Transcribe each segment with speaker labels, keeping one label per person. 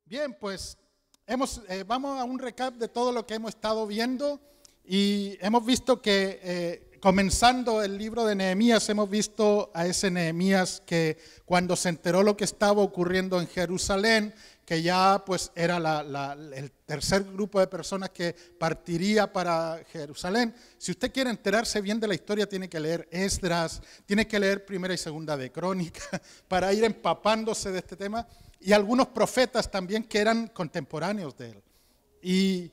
Speaker 1: Bien, pues vamos a un recap de todo lo que hemos estado viendo y hemos visto que comenzando el libro de Nehemías, hemos visto a ese Nehemías que cuando se enteró lo que estaba ocurriendo en Jerusalén, que ya pues era el tercer grupo de personas que partiría para Jerusalén. Si usted quiere enterarse bien de la historia, tiene que leer Esdras, tiene que leer Primera y Segunda de Crónica para ir empapándose de este tema. Y algunos profetas también que eran contemporáneos de él. Y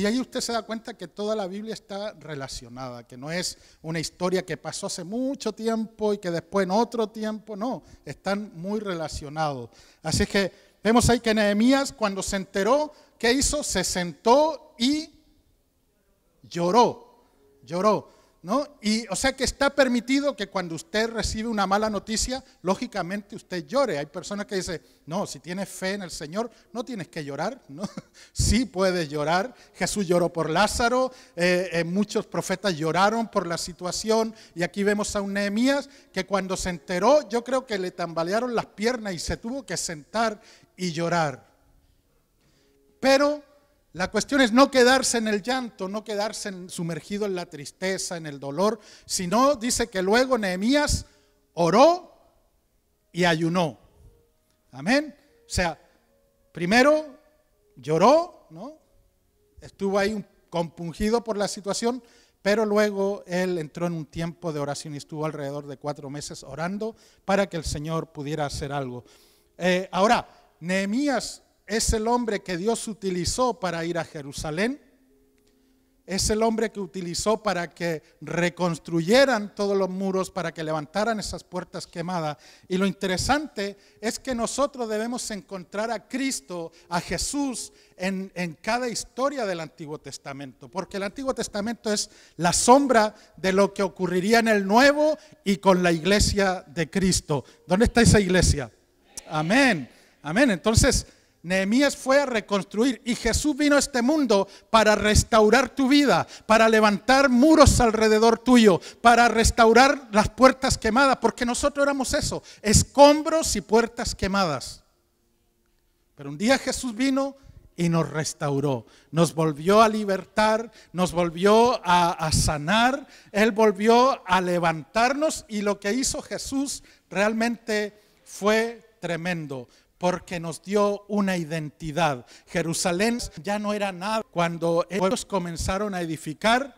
Speaker 1: ahí usted se da cuenta que toda la Biblia está relacionada, que no es una historia que pasó hace mucho tiempo y que después en otro tiempo, no, están muy relacionados. Así que vemos ahí que Nehemías cuando se enteró, ¿qué hizo? Se sentó y lloró, ¿no? Y o sea que está permitido que cuando usted recibe una mala noticia, lógicamente usted llore. Hay personas que dicen, no, si tienes fe en el Señor, no tienes que llorar, ¿no? Sí puedes llorar. Jesús lloró por Lázaro, muchos profetas lloraron por la situación, y aquí vemos a un Nehemías que cuando se enteró, yo creo que le tambalearon las piernas y se tuvo que sentar y llorar. Pero la cuestión es no quedarse en el llanto, no quedarse sumergido en la tristeza, en el dolor, sino dice que luego Nehemías oró y ayunó. Amén. O sea, primero lloró, ¿no? Estuvo ahí compungido por la situación, pero luego él entró en un tiempo de oración y estuvo alrededor de 4 meses orando para que el Señor pudiera hacer algo. Ahora, Nehemías es el hombre que Dios utilizó para ir a Jerusalén, es el hombre que utilizó para que reconstruyeran todos los muros, para que levantaran esas puertas quemadas. Y lo interesante es que nosotros debemos encontrar a Cristo, a Jesús, en cada historia del Antiguo Testamento, porque el Antiguo Testamento es la sombra de lo que ocurriría en el Nuevo y con la iglesia de Cristo. ¿Dónde está esa iglesia? Amén, amén. Entonces, Nehemías fue a reconstruir, y Jesús vino a este mundo para restaurar tu vida, para levantar muros alrededor tuyo, para restaurar las puertas quemadas, porque nosotros éramos eso, escombros y puertas quemadas. Pero un día Jesús vino y nos restauró, nos volvió a libertar, nos volvió a sanar, Él volvió a levantarnos, y lo que hizo Jesús realmente fue tremendo, porque nos dio una identidad. Jerusalén ya no era nada. Cuando ellos comenzaron a edificar,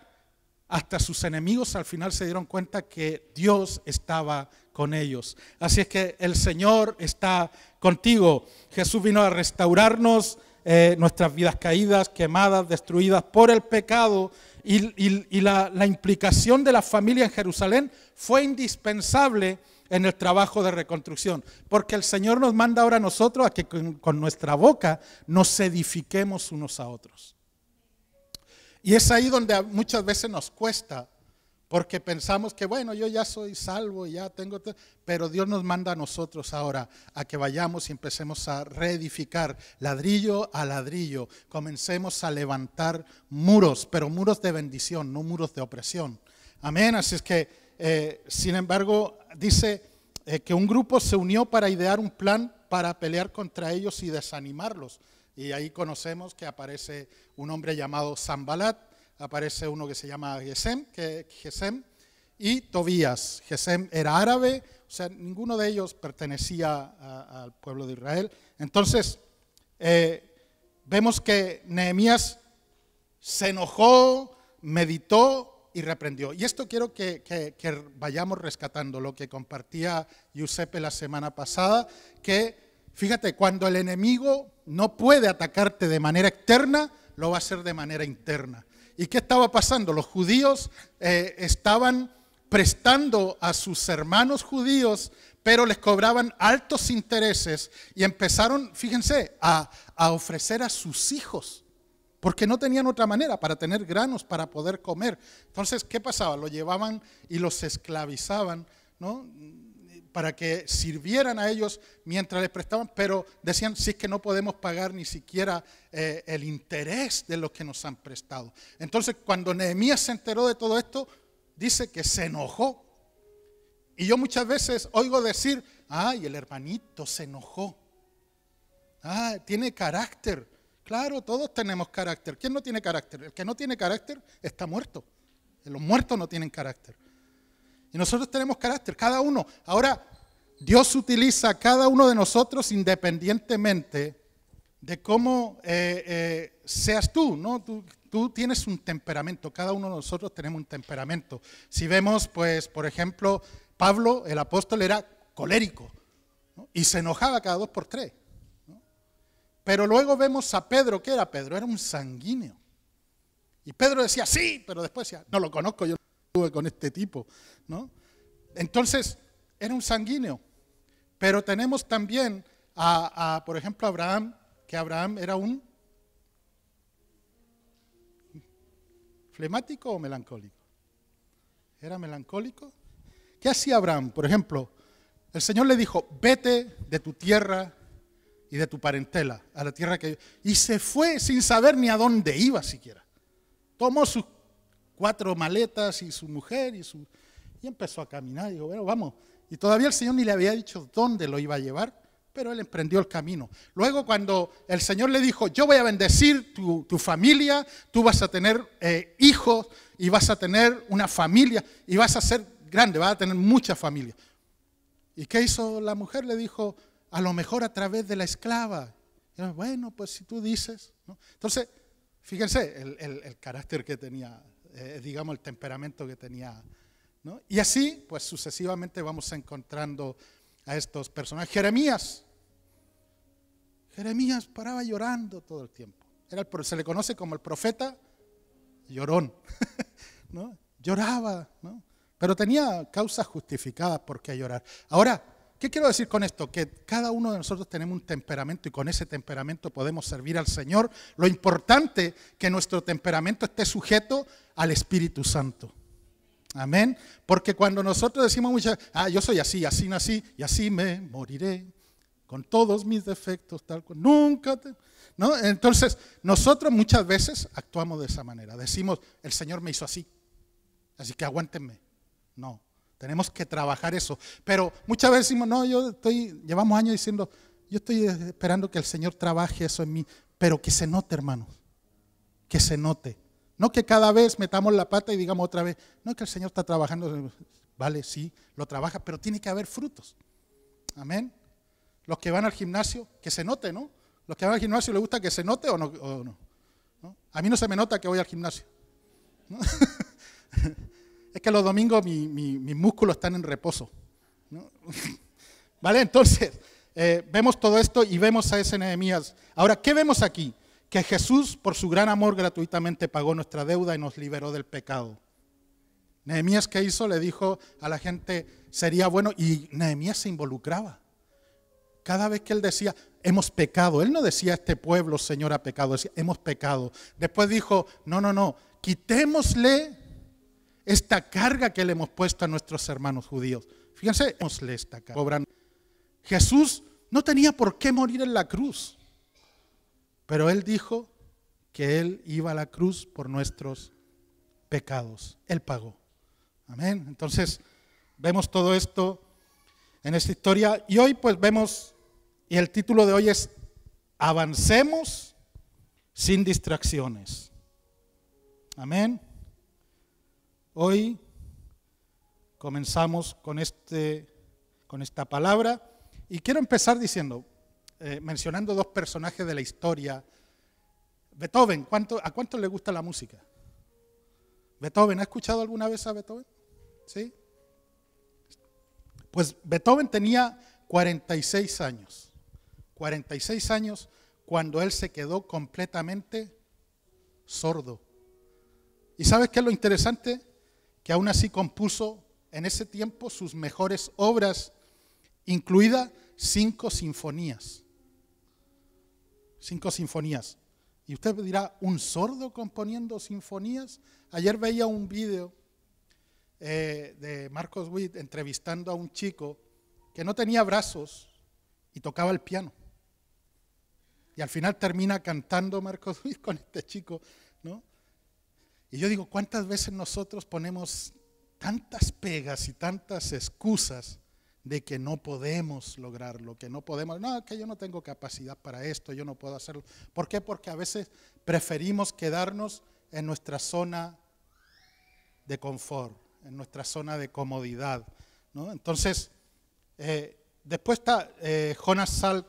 Speaker 1: hasta sus enemigos al final se dieron cuenta que Dios estaba con ellos. Así es que el Señor está contigo. Jesús vino a restaurarnos nuestras vidas caídas, quemadas, destruidas por el pecado. Y la implicación de la familia en Jerusalén fue indispensable en el trabajo de reconstrucción, porque el Señor nos manda ahora a nosotros a que con nuestra boca nos edifiquemos unos a otros. Y es ahí donde muchas veces nos cuesta, porque pensamos que bueno, yo ya soy salvo, ya tengo, pero Dios nos manda a nosotros ahora a que vayamos y empecemos a reedificar ladrillo a ladrillo, comencemos a levantar muros, pero muros de bendición, no muros de opresión. Amén. Así es que sin embargo, dice que un grupo se unió para idear un plan para pelear contra ellos y desanimarlos. Y ahí conocemos que aparece un hombre llamado Sanbalat, aparece uno que se llama Gesem y Tobías. Gesem era árabe, o sea, ninguno de ellos pertenecía al pueblo de Israel. Entonces, vemos que Nehemías se enojó, meditó y reprendió. Y esto quiero que vayamos rescatando lo que compartía Giuseppe la semana pasada, que fíjate, cuando el enemigo no puede atacarte de manera externa, lo va a hacer de manera interna. ¿Y qué estaba pasando? Los judíos estaban prestando a sus hermanos judíos, pero les cobraban altos intereses y empezaron, fíjense, a ofrecer a sus hijos, porque no tenían otra manera para tener granos para poder comer. Entonces, ¿qué pasaba? Lo llevaban y los esclavizaban, ¿no? Para que sirvieran a ellos mientras les prestaban, pero decían, si es que no podemos pagar ni siquiera el interés de lo que nos han prestado. Entonces, cuando Nehemías se enteró de todo esto, dice que se enojó. Y yo muchas veces oigo decir, ay, el hermanito se enojó. Ah, tiene carácter. Claro, todos tenemos carácter. ¿Quién no tiene carácter? El que no tiene carácter está muerto. Los muertos no tienen carácter. Y nosotros tenemos carácter, cada uno. Ahora, Dios utiliza a cada uno de nosotros independientemente de cómo seas tú, ¿no? Tú tienes un temperamento, cada uno de nosotros tenemos un temperamento. Si vemos, pues, por ejemplo, Pablo, el apóstol, era colérico, ¿no? Y se enojaba cada 2 por 3. ¿No? Pero luego vemos a Pedro, ¿qué era Pedro? Era un sanguíneo. Y Pedro decía, sí, pero después decía, no lo conozco, yo no estuve con este tipo, ¿no? Entonces, era un sanguíneo. Pero tenemos también por ejemplo, Abraham, que Abraham era un flemático o melancólico. ¿Era melancólico? ¿Qué hacía Abraham? Por ejemplo, el Señor le dijo, vete de tu tierra y de tu parentela a la tierra que... Y se fue sin saber ni a dónde iba siquiera. Tomó sus 4 maletas y su mujer y empezó a caminar. Y dijo, bueno, vamos. Y todavía el Señor ni le había dicho dónde lo iba a llevar, pero él emprendió el camino. Luego cuando el Señor le dijo, yo voy a bendecir tu familia, tú vas a tener hijos y vas a tener una familia y vas a ser grande, vas a tener mucha familia. ¿Y qué hizo la mujer? Le dijo, a lo mejor a través de la esclava. Y yo, bueno, pues si tú dices, ¿no? Entonces, fíjense el carácter que tenía, digamos el temperamento que tenía, ¿no? Y así, pues sucesivamente vamos encontrando a estos personajes. Jeremías paraba llorando todo el tiempo. Se le conoce como el profeta llorón, ¿no? Lloraba, ¿no? Pero tenía causas justificadas por qué llorar. Ahora, ¿qué quiero decir con esto? Que cada uno de nosotros tenemos un temperamento y con ese temperamento podemos servir al Señor. Lo importante es que nuestro temperamento esté sujeto al Espíritu Santo. Amén. Porque cuando nosotros decimos muchas veces, yo soy así, así nací y así me moriré, con todos mis defectos, tal cual, nunca te... ¿No? Entonces, nosotros muchas veces actuamos de esa manera. Decimos, el Señor me hizo así, así que aguántenme. No, tenemos que trabajar eso. Pero muchas veces decimos, no, llevamos años diciendo, yo estoy esperando que el Señor trabaje eso en mí, pero que se note, hermanos, que se note. No que cada vez metamos la pata y digamos otra vez, no, que el Señor está trabajando, vale, sí, lo trabaja, pero tiene que haber frutos. Amén. Los que van al gimnasio, que se note, ¿no? Los que van al gimnasio, ¿les gusta que se note o no? ¿No? A mí no se me nota que voy al gimnasio, ¿no? Es que los domingos mis músculos están en reposo, ¿no? ¿Vale? Entonces, vemos todo esto y vemos a ese Nehemías. Ahora, ¿qué vemos aquí? Que Jesús, por su gran amor, gratuitamente pagó nuestra deuda y nos liberó del pecado. Nehemías, ¿qué hizo? Le dijo a la gente, sería bueno, y Nehemías se involucraba. Cada vez que él decía, hemos pecado, él no decía, este pueblo, Señor, ha pecado, decía, hemos pecado. Después dijo, no, quitémosle esta carga que le hemos puesto a nuestros hermanos judíos. Fíjense, quitémosle esta carga. Jesús no tenía por qué morir en la cruz, pero él dijo que él iba a la cruz por nuestros pecados. Él pagó. Amén. Entonces, vemos todo esto en esta historia y hoy pues vemos, y el título de hoy es Avancemos sin distracciones. Amén. Hoy comenzamos con esta palabra y quiero empezar diciendo, mencionando 2 personajes de la historia. Beethoven, ¿a cuánto le gusta la música? Beethoven, ¿ha escuchado alguna vez a Beethoven? ¿Sí? Pues Beethoven tenía 46 años. 46 años cuando él se quedó completamente sordo. ¿Y sabes qué es lo interesante? Que aún así compuso en ese tiempo sus mejores obras, incluidas 5 sinfonías. 5 sinfonías. Y usted dirá, ¿un sordo componiendo sinfonías? Ayer veía un video de Marcos Witt entrevistando a un chico que no tenía brazos y tocaba el piano. Y al final termina cantando Marcos Witt con este chico, ¿no? Y yo digo, ¿cuántas veces nosotros ponemos tantas pegas y tantas excusas de que no podemos lograrlo, que no podemos, no, que yo no tengo capacidad para esto, yo no puedo hacerlo. ¿Por qué? Porque a veces preferimos quedarnos en nuestra zona de confort, en nuestra zona de comodidad, ¿no? Entonces, después está Jonas Salk,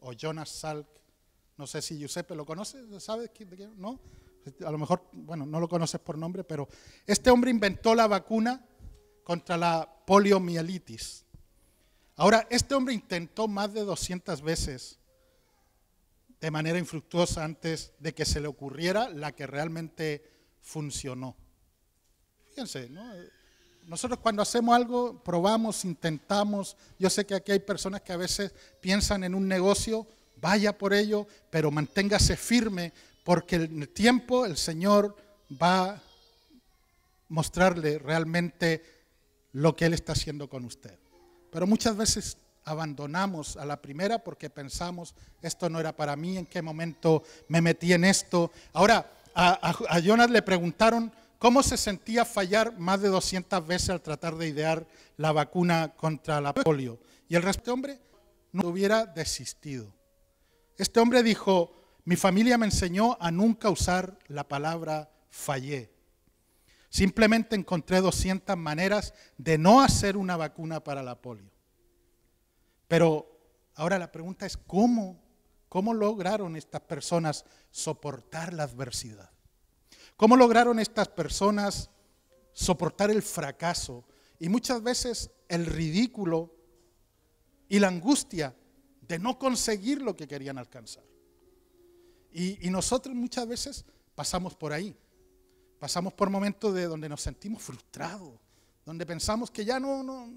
Speaker 1: o Jonas Salk, no sé si Giuseppe lo conoce, ¿sabes de quién? ¿No? A lo mejor, bueno, no lo conoces por nombre, pero este hombre inventó la vacuna contra la poliomielitis. Ahora, este hombre intentó más de 200 veces de manera infructuosa antes de que se le ocurriera la que realmente funcionó. Fíjense, ¿no? Nosotros cuando hacemos algo, probamos, intentamos. Yo sé que aquí hay personas que a veces piensan en un negocio, vaya por ello, pero manténgase firme, porque en el tiempo el Señor va a mostrarle realmente lo que Él está haciendo con usted. Pero muchas veces abandonamos a la primera porque pensamos, esto no era para mí, en qué momento me metí en esto. Ahora, a Jonas le preguntaron cómo se sentía fallar más de 200 veces al tratar de idear la vacuna contra la polio. Y el resto de este hombre no hubiera desistido. Este hombre dijo, mi familia me enseñó a nunca usar la palabra fallé. Simplemente encontré 200 maneras de no hacer una vacuna para la polio. Pero ahora la pregunta es, ¿cómo lograron estas personas soportar la adversidad? ¿Cómo lograron estas personas soportar el fracaso y muchas veces el ridículo y la angustia de no conseguir lo que querían alcanzar? Y nosotros muchas veces pasamos por ahí. Pasamos por momentos donde nos sentimos frustrados, donde pensamos que ya no,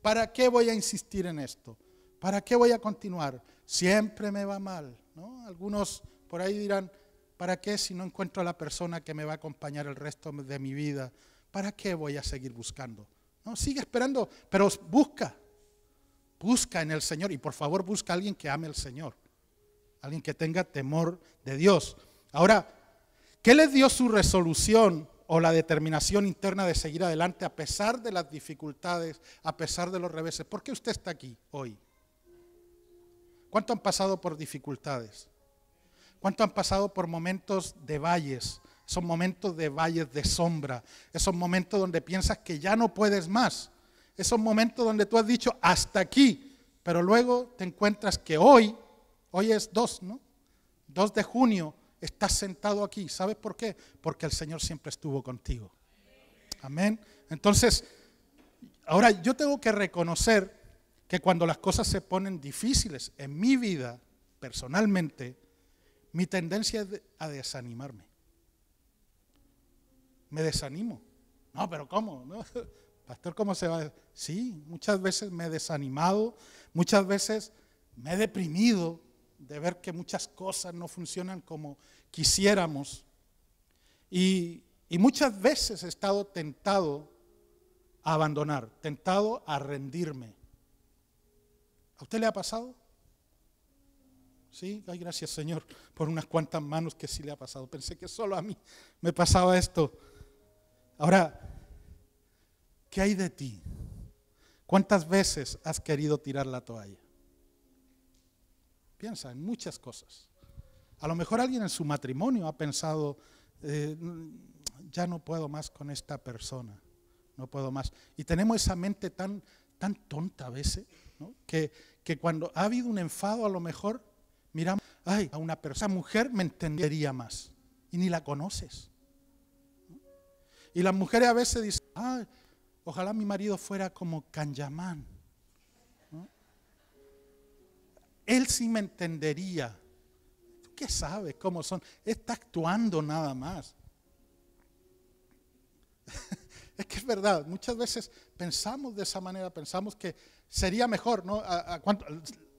Speaker 1: ¿para qué voy a insistir en esto? ¿Para qué voy a continuar? Siempre me va mal, ¿no? Algunos por ahí dirán, ¿para qué si no encuentro a la persona que me va a acompañar el resto de mi vida? ¿Para qué voy a seguir buscando? No, sigue esperando, pero busca en el Señor y por favor busca a alguien que ame al Señor, alguien que tenga temor de Dios. Ahora, ¿qué les dio su resolución o la determinación interna de seguir adelante a pesar de las dificultades, a pesar de los reveses? ¿Por qué usted está aquí hoy? ¿Cuánto han pasado por dificultades? ¿Cuánto han pasado por momentos de valles? Esos momentos de valles de sombra, esos momentos donde piensas que ya no puedes más, esos momentos donde tú has dicho hasta aquí, pero luego te encuentras que hoy es 2, ¿no? 2 de junio, estás sentado aquí. ¿Sabes por qué? Porque el Señor siempre estuvo contigo. Amén. Entonces, ahora yo tengo que reconocer que cuando las cosas se ponen difíciles en mi vida, personalmente, mi tendencia es a desanimarme. Me desanimo. No, pero ¿cómo? ¿No? Pastor, ¿cómo se va? Sí, muchas veces me he desanimado, muchas veces me he deprimido de ver que muchas cosas no funcionan como quisiéramos. Y muchas veces he estado tentado a abandonar, tentado a rendirme. ¿A usted le ha pasado? Sí, ay, gracias Señor por unas cuantas manos que sí le ha pasado. Pensé que solo a mí me pasaba esto. Ahora, ¿qué hay de ti? ¿Cuántas veces has querido tirar la toalla? Piensa en muchas cosas. A lo mejor alguien en su matrimonio ha pensado, ya no puedo más con esta persona, no puedo más. Y tenemos esa mente tan tonta a veces, ¿no? que cuando ha habido un enfado a lo mejor miramos, ay, a una persona, esa mujer me entendería más y ni la conoces. Y las mujeres a veces dicen, ay, ojalá mi marido fuera como Canyamán, ¿no? Él sí me entendería. ¿Tú qué sabes cómo son? Está actuando nada más. Es que es verdad, muchas veces pensamos de esa manera, pensamos que sería mejor, ¿no?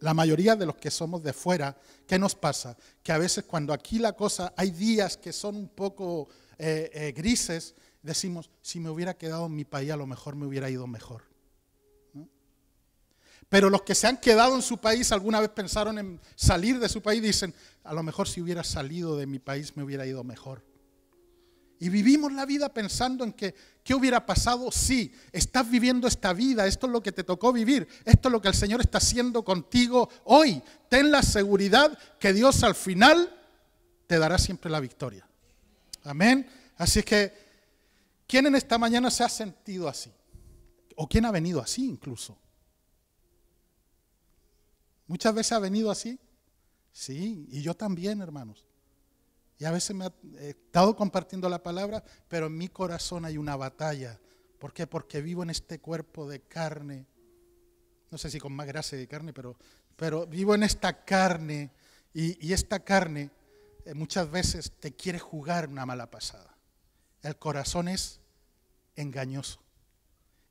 Speaker 1: La mayoría de los que somos de fuera, ¿qué nos pasa? Que a veces cuando aquí la cosa, hay días que son un poco grises, decimos, si me hubiera quedado en mi país a lo mejor me hubiera ido mejor, ¿no? Pero los que se han quedado en su país, alguna vez pensaron en salir de su país, dicen, a lo mejor si hubiera salido de mi país me hubiera ido mejor. Y vivimos la vida pensando en que, ¿qué hubiera pasado si estás viviendo esta vida? Esto es lo que te tocó vivir. Esto es lo que el Señor está haciendo contigo hoy. Ten la seguridad que Dios al final te dará siempre la victoria. Amén. Así que, ¿quién en esta mañana se ha sentido así? ¿O quién ha venido así incluso? ¿Muchas veces ha venido así? Sí, y yo también, hermanos. Y a veces he estado compartiendo la palabra, pero en mi corazón hay una batalla. ¿Por qué? Porque vivo en este cuerpo de carne. No sé si con más grasa de carne, pero vivo en esta carne. Y esta carne muchas veces te quiere jugar una mala pasada. El corazón es engañoso.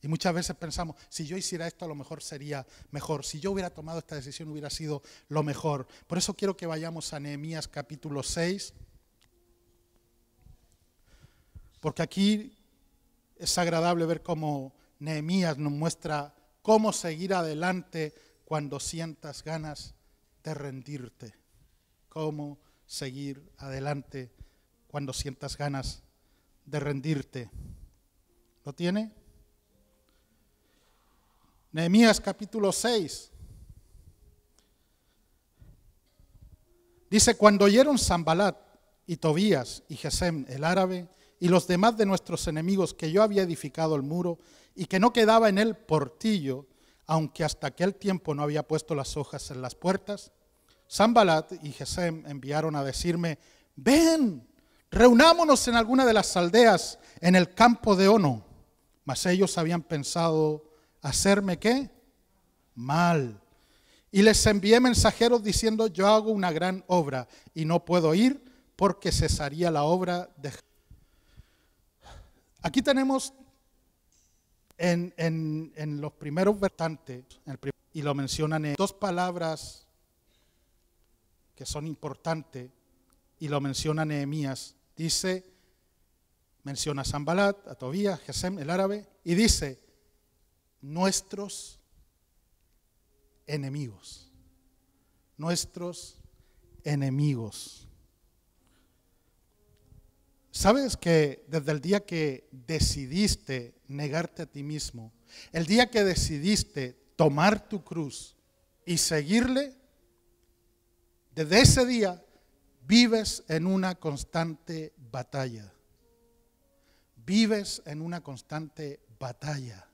Speaker 1: Y muchas veces pensamos, si yo hiciera esto a lo mejor sería mejor. Si yo hubiera tomado esta decisión hubiera sido lo mejor. Por eso quiero que vayamos a Nehemías capítulo 6. Porque aquí es agradable ver cómo Nehemías nos muestra cómo seguir adelante cuando sientas ganas de rendirte. Cómo seguir adelante cuando sientas ganas de rendirte. ¿Lo tiene? Nehemías capítulo 6. Dice, cuando oyeron Sanbalat y Tobías y Gesem el árabe y los demás de nuestros enemigos que yo había edificado el muro y que no quedaba en él portillo, aunque hasta aquel tiempo no había puesto las hojas en las puertas, Sanbalat y Gesem enviaron a decirme, ven, reunámonos en alguna de las aldeas en el campo de Ono. Mas ellos habían pensado hacerme ¿qué? Mal. Y les envié mensajeros diciendo, yo hago una gran obra y no puedo ir porque cesaría la obra de... Aquí tenemos en los primeros versantes, y lo mencionan en dos palabras que son importantes, y lo menciona Nehemías. Dice, menciona a Sanbalat, a Tobías, Gesem, el árabe, y dice, nuestros enemigos. Nuestros enemigos. ¿Sabes que desde el día que decidiste negarte a ti mismo, el día que decidiste tomar tu cruz y seguirle, desde ese día vives en una constante batalla? Vives en una constante batalla.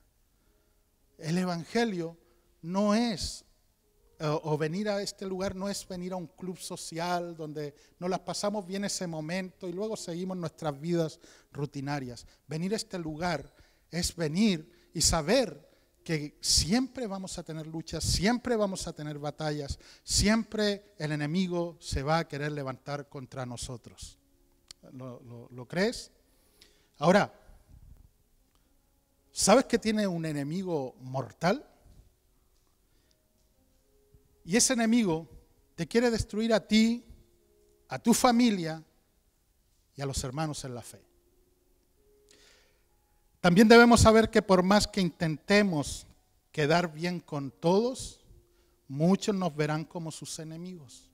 Speaker 1: El Evangelio no es, o venir a este lugar no es venir a un club social donde nos las pasamos bien ese momento y luego seguimos nuestras vidas rutinarias. Venir a este lugar es venir y saber que siempre vamos a tener luchas, siempre vamos a tener batallas, siempre el enemigo se va a querer levantar contra nosotros. ¿Lo crees? Ahora, ¿sabes que tiene un enemigo mortal? Y ese enemigo te quiere destruir a ti, a tu familia y a los hermanos en la fe. También debemos saber que por más que intentemos quedar bien con todos, muchos nos verán como sus enemigos.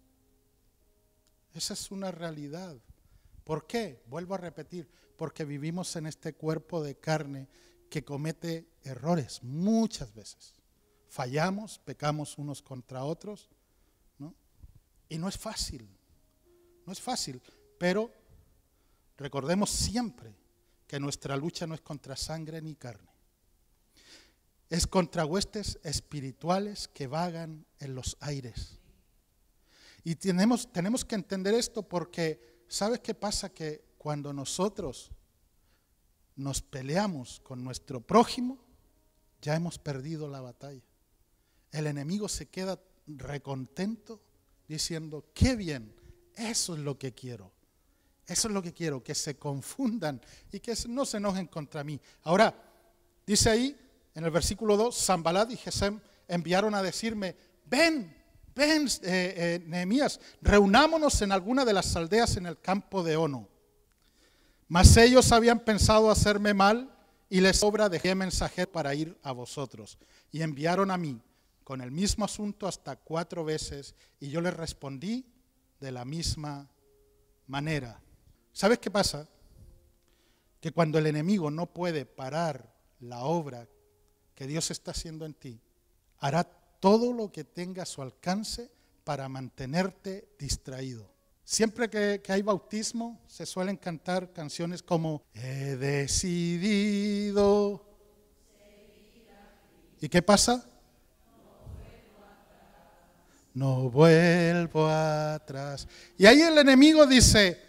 Speaker 1: Esa es una realidad. ¿Por qué? Vuelvo a repetir, porque vivimos en este cuerpo de carne que comete errores muchas veces. Fallamos, pecamos unos contra otros, ¿no? Y no es fácil, pero recordemos siempre que nuestra lucha no es contra sangre ni carne. Es contra huestes espirituales que vagan en los aires. Y tenemos que entender esto porque, ¿sabes qué pasa? Que cuando nosotros nos peleamos con nuestro prójimo, ya hemos perdido la batalla. El enemigo se queda recontento diciendo, qué bien, eso es lo que quiero. Eso es lo que quiero, que se confundan y que no se enojen contra mí. Ahora, dice ahí en el versículo 2, Sanbalat y Gesem enviaron a decirme, ven, Nehemías, reunámonos en alguna de las aldeas en el campo de Ono. Mas ellos habían pensado hacerme mal y les sobra dejé mensajero para ir a vosotros. Y enviaron a mí con el mismo asunto hasta 4 veces y yo les respondí de la misma manera. ¿Sabes qué pasa? que cuando el enemigo no puede parar la obra que Dios está haciendo en ti, hará todo lo que tenga a su alcance para mantenerte distraído. Siempre que hay bautismo, se suelen cantar canciones como he decidido. ¿Y qué pasa? No vuelvo atrás. Y ahí el enemigo dice,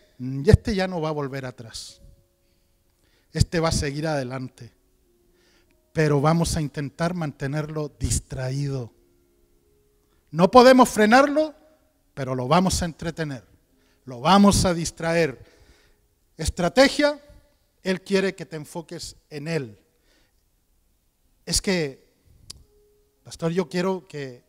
Speaker 1: este ya no va a volver atrás. Este va a seguir adelante. Pero vamos a intentar mantenerlo distraído. No podemos frenarlo, pero lo vamos a entretener. Lo vamos a distraer. Estrategia, Él quiere que te enfoques en Él. Es que, pastor, yo quiero que,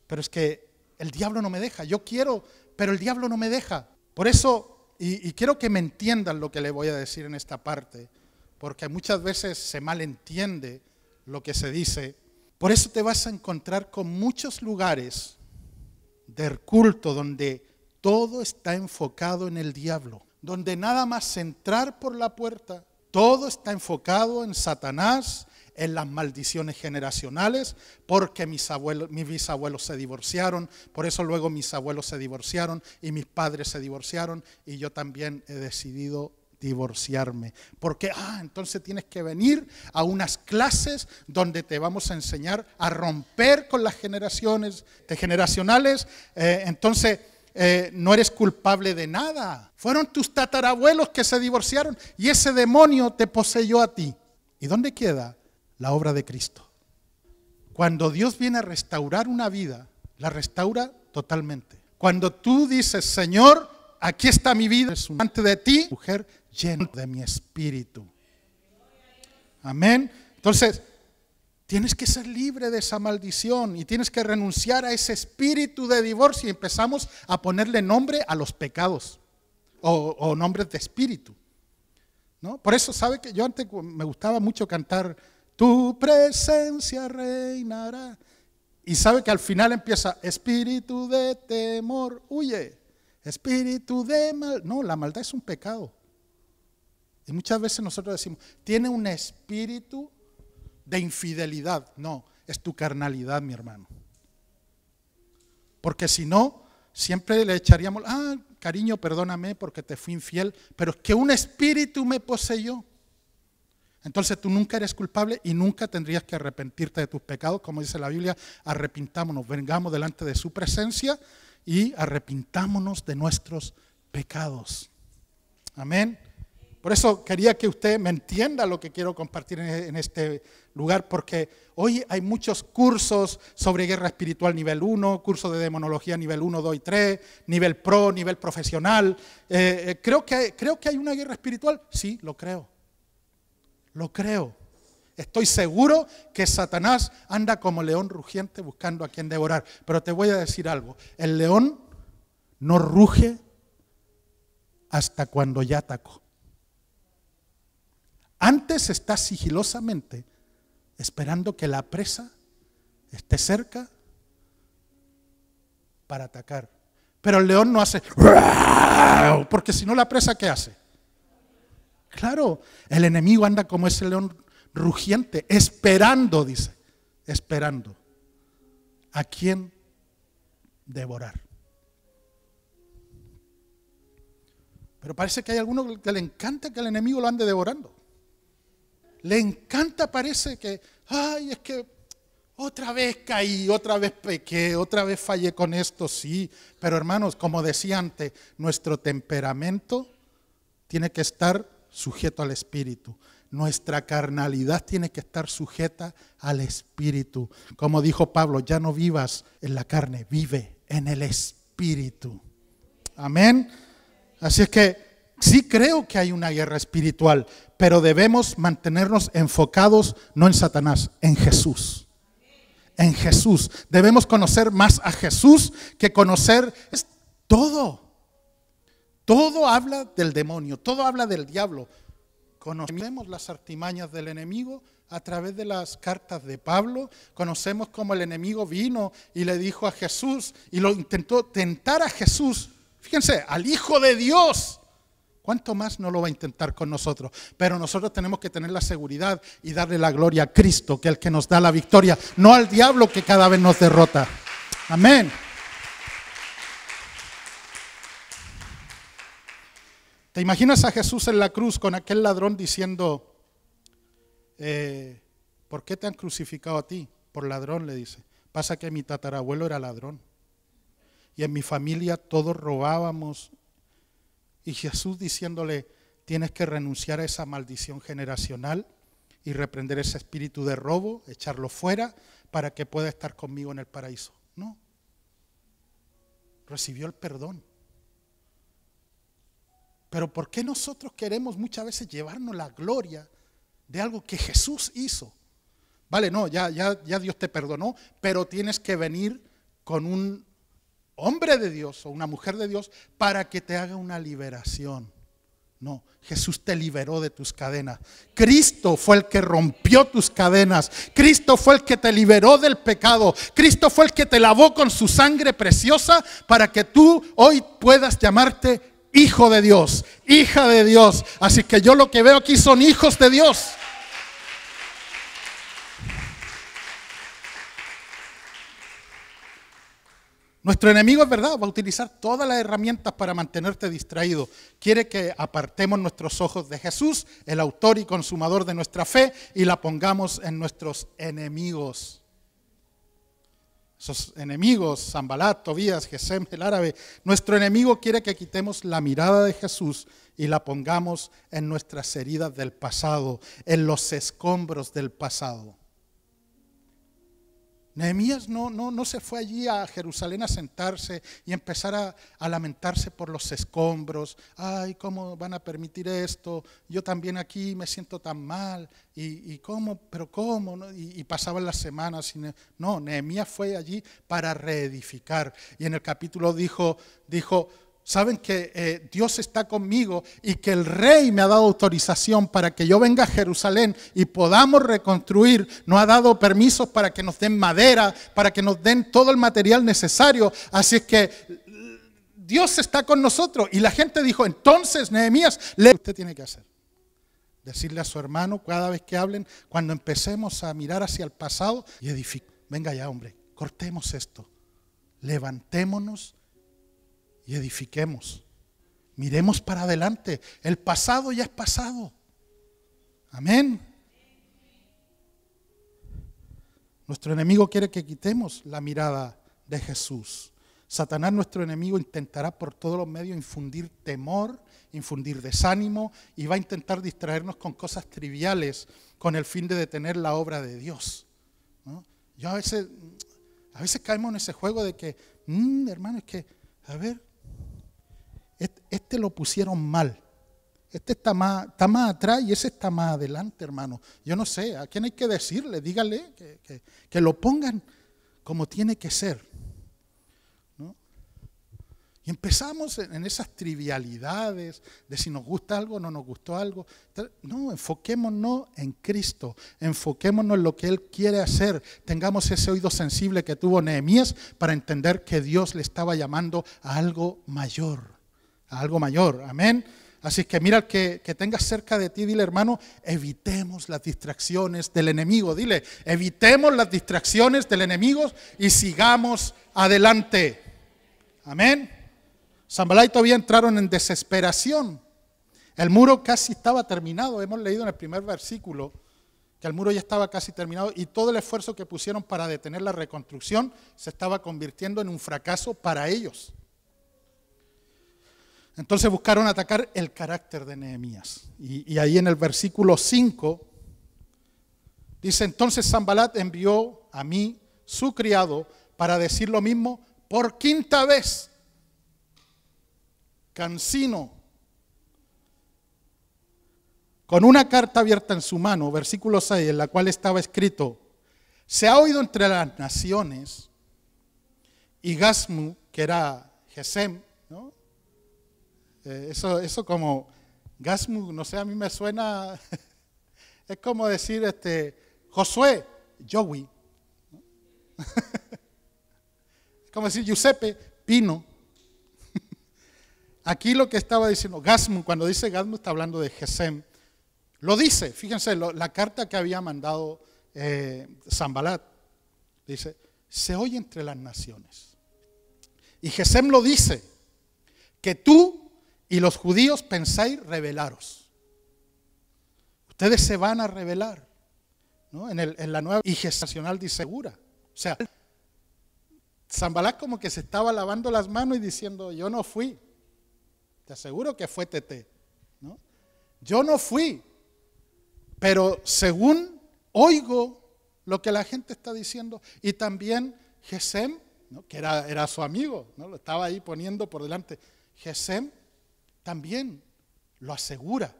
Speaker 1: pero es que el diablo no me deja. Yo quiero, pero el diablo no me deja. Por eso, y quiero que me entiendan lo que le voy a decir en esta parte, porque muchas veces se malentiende lo que se dice. Por eso te vas a encontrar con muchos lugares del culto donde todo está enfocado en el diablo, donde nada más entrar por la puerta, todo está enfocado en Satanás, en las maldiciones generacionales, porque mis bisabuelos se divorciaron, por eso luego mis abuelos se divorciaron y mis padres se divorciaron y yo también he decidido divorciarme. Porque, entonces tienes que venir a unas clases donde te vamos a enseñar a romper con las generaciones generacionales, entonces no eres culpable de nada. Fueron tus tatarabuelos que se divorciaron y ese demonio te poseyó a ti. ¿Y dónde queda la obra de Cristo? Cuando Dios viene a restaurar una vida, la restaura totalmente. Cuando tú dices, Señor, aquí está mi vida, delante de ti, mujer llena de mi espíritu. Amén. Entonces, tienes que ser libre de esa maldición y tienes que renunciar a ese espíritu de divorcio y empezamos a ponerle nombre a los pecados o nombres de espíritu, ¿no? Por eso, ¿sabe que yo antes me gustaba mucho cantar tu presencia reinará? Y sabe que al final empieza espíritu de temor, huye. Espíritu de mal. No, la maldad es un pecado. Y muchas veces nosotros decimos, tiene un espíritu de infidelidad. No, es tu carnalidad, mi hermano. Porque si no, siempre le echaríamos, cariño, perdóname porque te fui infiel, pero es que un espíritu me poseyó. Entonces tú nunca eres culpable y nunca tendrías que arrepentirte de tus pecados. Como dice la Biblia, arrepintámonos, vengamos delante de su presencia y arrepintámonos de nuestros pecados. Amén. Por eso quería que usted me entienda lo que quiero compartir en este lugar, porque hoy hay muchos cursos sobre guerra espiritual nivel 1, cursos de demonología nivel 1, 2 y 3, nivel pro, nivel profesional. ¿Creo que hay una guerra espiritual? Sí, lo creo. Lo creo. Estoy seguro que Satanás anda como león rugiente buscando a quien devorar. Pero te voy a decir algo. El león no ruge hasta cuando ya atacó. Antes está sigilosamente esperando que la presa esté cerca para atacar. Pero el león no hace, porque si no la presa, ¿qué hace? Claro, el enemigo anda como ese león rugiente, esperando, dice, esperando a quién devorar. Pero parece que hay algunos que le encanta que el enemigo lo ande devorando. Le encanta, parece que, es que otra vez caí, otra vez pequé, otra vez fallé con esto, sí. Pero hermanos, como decía antes, nuestro temperamento tiene que estar sujeto al Espíritu. Nuestra carnalidad tiene que estar sujeta al Espíritu. Como dijo Pablo, ya no vivas en la carne, vive en el Espíritu. Amén. Así es que sí creo que hay una guerra espiritual, pero debemos mantenernos enfocados no en Satanás, en Jesús. En Jesús. Debemos conocer más a Jesús que conocer todo. Todo habla del demonio, todo habla del diablo. Conocemos las artimañas del enemigo a través de las cartas de Pablo. Conocemos cómo el enemigo vino y le dijo a Jesús y lo intentó tentar a Jesús. Fíjense, al Hijo de Dios. ¿Cuánto más no lo va a intentar con nosotros? Pero nosotros tenemos que tener la seguridad y darle la gloria a Cristo, que es el que nos da la victoria, no al diablo que cada vez nos derrota. Amén. ¿Te imaginas a Jesús en la cruz con aquel ladrón diciendo, ¿por qué te han crucificado a ti? Por ladrón, le dice. Pasa que mi tatarabuelo era ladrón. Y en mi familia todos robábamos. Y Jesús diciéndole, tienes que renunciar a esa maldición generacional y reprender ese espíritu de robo, echarlo fuera para que pueda estar conmigo en el paraíso. No. Recibió el perdón. Pero ¿por qué nosotros queremos muchas veces llevarnos la gloria de algo que Jesús hizo? Vale, no, ya Dios te perdonó, pero tienes que venir con un hombre de Dios o una mujer de Dios para que te haga una liberación. No, Jesús te liberó de tus cadenas. Cristo fue el que rompió tus cadenas. Cristo fue el que te liberó del pecado. Cristo fue el que te lavó con su sangre preciosa para que tú hoy puedas llamarte hijo de Dios, hija de Dios. Así que yo lo que veo aquí son hijos de Dios. Nuestro enemigo, es verdad, va a utilizar todas las herramientas para mantenerte distraído. Quiere que apartemos nuestros ojos de Jesús, el autor y consumador de nuestra fe, y la pongamos en nuestros enemigos. Esos enemigos, Sanbalat, Tobías, Gesem, el árabe. Nuestro enemigo quiere que quitemos la mirada de Jesús y la pongamos en nuestras heridas del pasado, en los escombros del pasado. Nehemías no se fue allí a Jerusalén a sentarse y empezar a lamentarse por los escombros. Ay, ¿cómo van a permitir esto? Yo también aquí me siento tan mal. ¿Y cómo? ¿Pero cómo? ¿No? Y pasaban las semanas. No, Nehemías fue allí para reedificar. Y en el capítulo dijo, saben que Dios está conmigo y que el rey me ha dado autorización para que yo venga a Jerusalén y podamos reconstruir. Nos ha dado permisos para que nos den madera, para que nos den todo el material necesario. Así es que Dios está con nosotros. Y la gente dijo, entonces Nehemías, usted tiene que hacer. Decirle a su hermano cada vez que hablen, cuando empecemos a mirar hacia el pasado y edificar. Venga ya, hombre, cortemos esto. Levantémonos y edifiquemos. Miremos para adelante. El pasado ya es pasado. Amén. Nuestro enemigo quiere que quitemos la mirada de Jesús. Satanás, nuestro enemigo, intentará por todos los medios infundir temor, infundir desánimo y va a intentar distraernos con cosas triviales con el fin de detener la obra de Dios, ¿no? Yo a veces caemos en ese juego de que, hermano, es que, a ver, este lo pusieron mal. Este está más atrás y ese está más adelante, hermano. Yo no sé, ¿a quién hay que decirle? Dígale que lo pongan como tiene que ser, ¿no? Y empezamos en esas trivialidades de si nos gusta algo o no nos gustó algo. No, enfoquémonos en Cristo, enfoquémonos en lo que Él quiere hacer. Tengamos ese oído sensible que tuvo Nehemías para entender que Dios le estaba llamando a algo mayor. A algo mayor, amén. Así que mira al que tengas cerca de ti, dile, hermano, evitemos las distracciones del enemigo. Dile, evitemos las distracciones del enemigo y sigamos adelante. Amén. Sanbalat y Tobías entraron en desesperación. El muro casi estaba terminado. Hemos leído en el primer versículo que el muro ya estaba casi terminado y todo el esfuerzo que pusieron para detener la reconstrucción se estaba convirtiendo en un fracaso para ellos. Entonces buscaron atacar el carácter de Nehemías. Y ahí en el versículo 5 dice, entonces Sanbalat envió a mí, su criado, para decir lo mismo por quinta vez. Cansino, con una carta abierta en su mano, versículo 6, en la cual estaba escrito, se ha oído entre las naciones, y Gasmu, que era Gesem, ¿no? Eso como Gasmu, no sé, a mí me suena, es como decir Josué, Joey. Es como decir Giuseppe, Pino. aquí lo que estaba diciendo, Gasmu, cuando dice Gasmu está hablando de Gesem. Lo dice, fíjense, la carta que había mandado Sanbalat. Dice, se oye entre las naciones. Y Gesem lo dice, que tú y los judíos pensáis rebelaros. Ustedes se van a rebelar, ¿no? En la nueva, y Gesem nacional dice segura. O sea, Sanbalat como que se estaba lavando las manos y diciendo, yo no fui. Te aseguro que fue Tete, ¿no? Yo no fui, pero según oigo lo que la gente está diciendo, y también Gesem, ¿no? Que era su amigo, ¿no? Lo estaba ahí poniendo por delante. Gesem también lo asegura,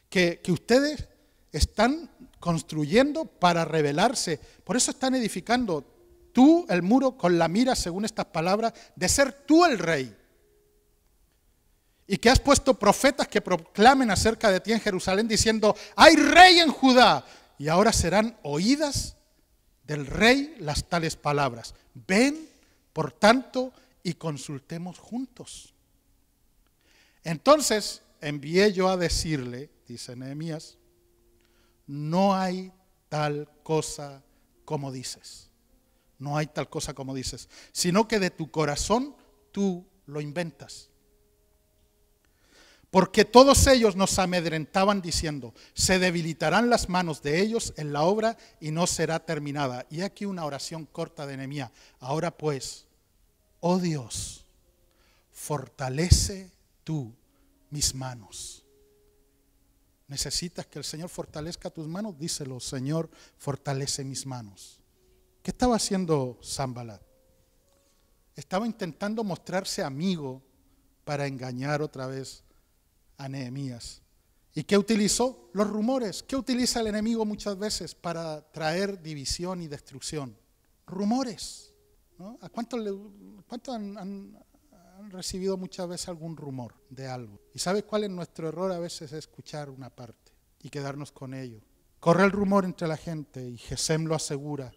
Speaker 1: que ustedes están construyendo para rebelarse, por eso están edificando tú el muro con la mira, según estas palabras, de ser tú el rey. Y que has puesto profetas que proclamen acerca de ti en Jerusalén diciendo, hay rey en Judá. Y ahora serán oídas del rey las tales palabras. Ven, por tanto, y consultemos juntos. Entonces envié yo a decirle, dice Nehemías, no hay tal cosa como dices. No hay tal cosa como dices, sino que de tu corazón tú lo inventas. Porque todos ellos nos amedrentaban diciendo, se debilitarán las manos de ellos en la obra y no será terminada. Y aquí una oración corta de Nehemías. Ahora pues, oh Dios, fortalece tú mis manos. ¿Necesitas que el Señor fortalezca tus manos? Díselo, Señor, fortalece mis manos. ¿Qué estaba haciendo Sanbalat? Estaba intentando mostrarse amigo para engañar otra vez a Nehemías. ¿Y qué utilizó? Los rumores. ¿Qué utiliza el enemigo muchas veces para traer división y destrucción? Rumores, ¿no? ¿A cuántos han recibido muchas veces algún rumor de algo? ¿Y sabe cuál es nuestro error a veces? Es escuchar una parte y quedarnos con ello. Corre el rumor entre la gente y Gesem lo asegura.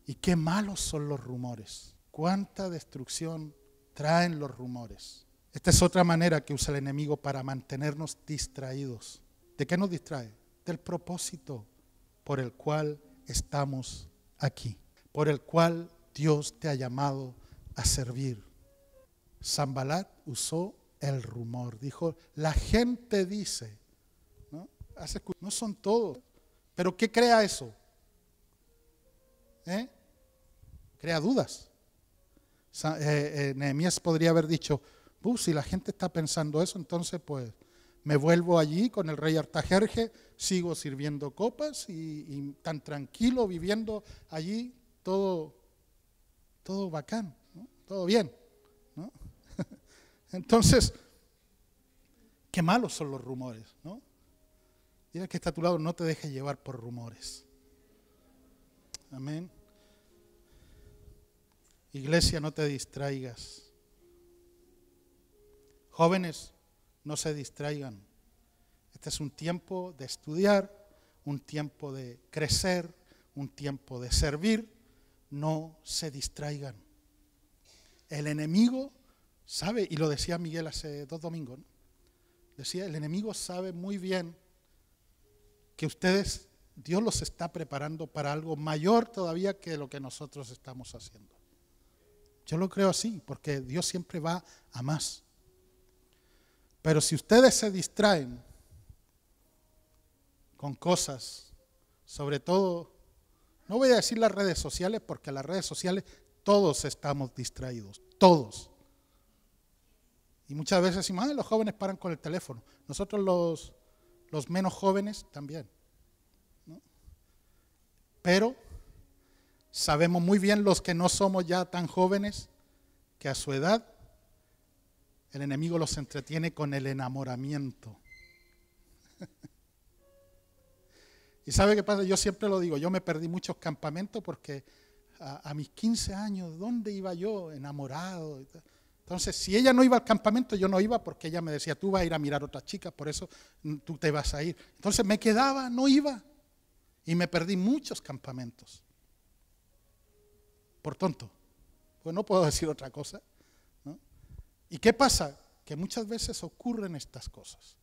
Speaker 1: Y qué malos son los rumores. Cuánta destrucción traen los rumores. Esta es otra manera que usa el enemigo para mantenernos distraídos. ¿De qué nos distrae? Del propósito por el cual estamos aquí, por el cual Dios te ha llamado a servir. Sanbalat usó el rumor, dijo, la gente dice, ¿no? No son todos, pero ¿qué crea eso? Crea dudas. Nehemías podría haber dicho, si la gente está pensando eso, entonces pues me vuelvo allí con el rey Artajerje, sigo sirviendo copas y tan tranquilo viviendo allí, todo bacán, ¿no? Todo bien, ¿no? Entonces, qué malos son los rumores, ¿no? Dile que está a tu lado, no te dejes llevar por rumores. Amén. Iglesia, no te distraigas. Jóvenes, no se distraigan. Este es un tiempo de estudiar, un tiempo de crecer, un tiempo de servir. No se distraigan. El enemigo sabe, y lo decía Miguel hace 2 domingos, ¿no? Decía, el enemigo sabe muy bien que ustedes, Dios los está preparando para algo mayor todavía que lo que nosotros estamos haciendo. Yo lo creo así, porque Dios siempre va a más. Pero si ustedes se distraen con cosas, sobre todo, no voy a decir las redes sociales, porque las redes sociales todos estamos distraídos, todos. Y muchas veces decimos, los jóvenes paran con el teléfono. Nosotros los menos jóvenes también, ¿no? Pero sabemos muy bien los que no somos ya tan jóvenes que a su edad el enemigo los entretiene con el enamoramiento. ¿Y sabe qué pasa? Yo siempre lo digo, yo me perdí muchos campamentos porque a mis 15 años, ¿dónde iba yo? Enamorado. Entonces, si ella no iba al campamento, yo no iba porque ella me decía, tú vas a ir a mirar a otras chicas, por eso tú te vas a ir. Entonces me quedaba, no iba. Y me perdí muchos campamentos. Por tonto. Pues no puedo decir otra cosa, ¿no? ¿Y qué pasa? que muchas veces ocurren estas cosas.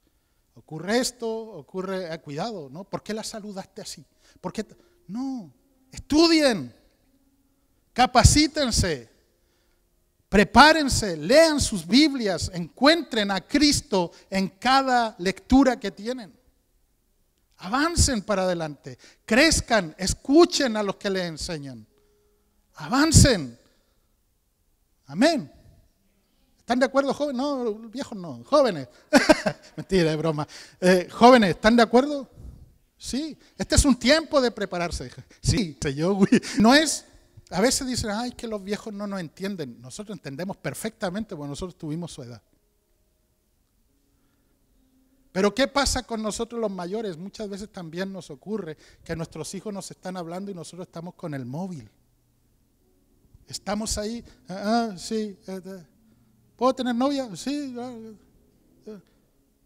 Speaker 1: Ocurre esto, ocurre, cuidado, ¿no? ¿Por qué la saludaste así? ¿Por qué? No, estudien, capacítense, prepárense, lean sus Biblias, encuentren a Cristo en cada lectura que tienen. Avancen para adelante, crezcan, escuchen a los que les enseñan. Avancen. Amén. ¿Están de acuerdo, jóvenes? No, viejos no, jóvenes. Mentira, es broma. Jóvenes, ¿están de acuerdo? Sí. Este es un tiempo de prepararse. Sí, sé yo. No es, a veces dicen, ay, que los viejos no nos entienden. Nosotros entendemos perfectamente porque nosotros tuvimos su edad. Pero ¿qué pasa con nosotros los mayores? Muchas veces también nos ocurre que nuestros hijos nos están hablando y nosotros estamos con el móvil. Estamos ahí, sí. ¿Puedo tener novia? Sí.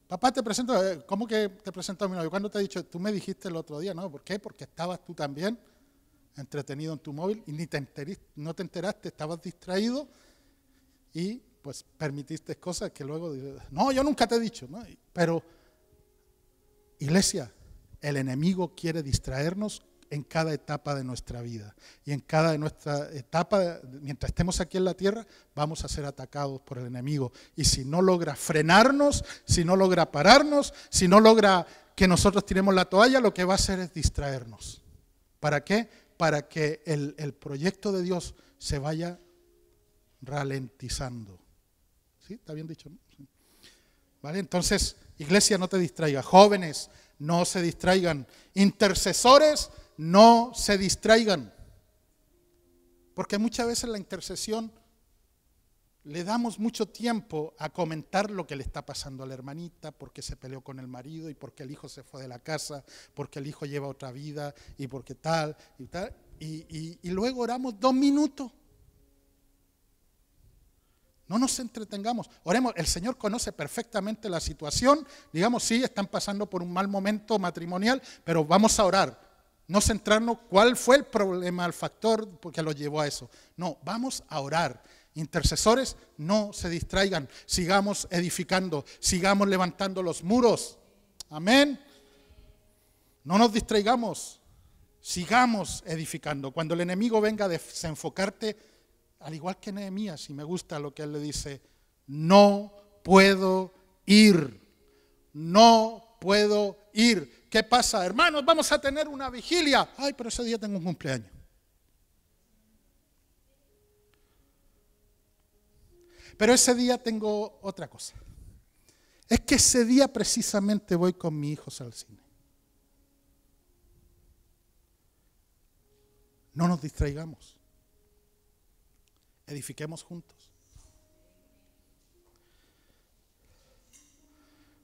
Speaker 1: Papá, te presento. ¿Cómo que te presento a mi novio? ¿Cuándo te he dicho? Tú me dijiste el otro día, ¿no? ¿Por qué? Porque estabas tú también entretenido en tu móvil y no te enteraste, estabas distraído y pues permitiste cosas que luego, no, yo nunca te he dicho, ¿no? Pero, iglesia, el enemigo quiere distraernos en cada etapa de nuestra vida. Y en cada de nuestra etapa, mientras estemos aquí en la tierra, vamos a ser atacados por el enemigo. Y si no logra frenarnos, si no logra pararnos, si no logra que nosotros tiremos la toalla, lo que va a hacer es distraernos. ¿Para qué? Para que el proyecto de Dios se vaya ralentizando. ¿Sí? ¿Está bien dicho? ¿No? Sí. ¿Vale? Entonces, iglesia, no te distraiga. Jóvenes, no se distraigan. Intercesores, no se distraigan, porque muchas veces la intercesión le damos mucho tiempo a comentar lo que le está pasando a la hermanita, porque se peleó con el marido y porque el hijo se fue de la casa, porque el hijo lleva otra vida y porque tal y tal, y luego oramos 2 minutos. No nos entretengamos, oremos. El Señor conoce perfectamente la situación. Digamos, sí, están pasando por un mal momento matrimonial, pero vamos a orar. No centrarnos cuál fue el problema, el factor que lo llevó a eso. No, vamos a orar. Intercesores, no se distraigan. Sigamos edificando, sigamos levantando los muros. Amén. No nos distraigamos, sigamos edificando. Cuando el enemigo venga a desenfocarte, al igual que Nehemías, y me gusta lo que él le dice, no puedo ir, no puedo ir. ¿Qué pasa? Hermanos, vamos a tener una vigilia. Ay, pero ese día tengo un cumpleaños. Pero ese día tengo otra cosa. Es que ese día precisamente voy con mis hijos al cine. No nos distraigamos. Edifiquemos juntos.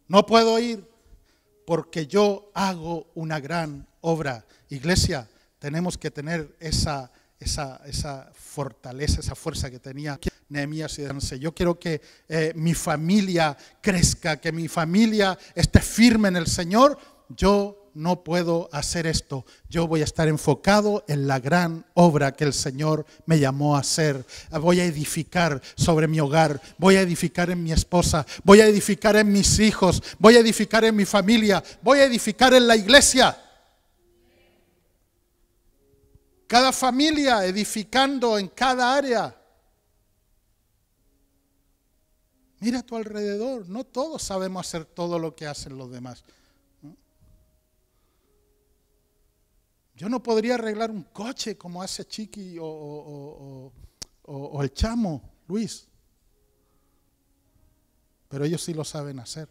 Speaker 1: No puedo ir porque yo hago una gran obra. Iglesia, tenemos que tener esa fortaleza, esa fuerza que tenía Nehemías y Danse. Yo quiero que mi familia crezca, que mi familia esté firme en el Señor. Yo no puedo hacer esto. Yo voy a estar enfocado en la gran obra que el Señor me llamó a hacer. Voy a edificar sobre mi hogar, voy a edificar en mi esposa, voy a edificar en mis hijos, voy a edificar en mi familia, voy a edificar en la iglesia. Cada familia edificando en cada área. Mira a tu alrededor, no todos sabemos hacer todo lo que hacen los demás. Yo no podría arreglar un coche como hace Chiqui o el chamo, Luis. Pero ellos sí lo saben hacer.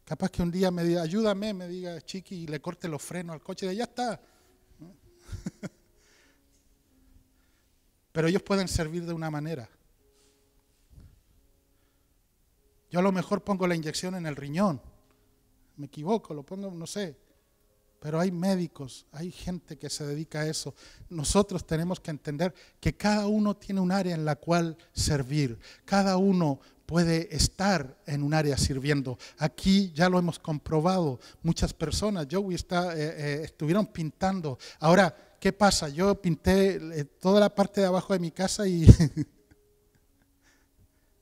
Speaker 1: Capaz que un día me diga, ayúdame, me diga Chiqui, y le corte los frenos al coche, y ya está. Pero ellos pueden servir de una manera. Yo a lo mejor pongo la inyección en el riñón. Me equivoco, lo pongo, no sé. Pero hay médicos, hay gente que se dedica a eso. Nosotros tenemos que entender que cada uno tiene un área en la cual servir. Cada uno puede estar en un área sirviendo. Aquí ya lo hemos comprobado. Muchas personas, Joey estuvieron pintando. Ahora, ¿qué pasa? Yo pinté toda la parte de abajo de mi casa y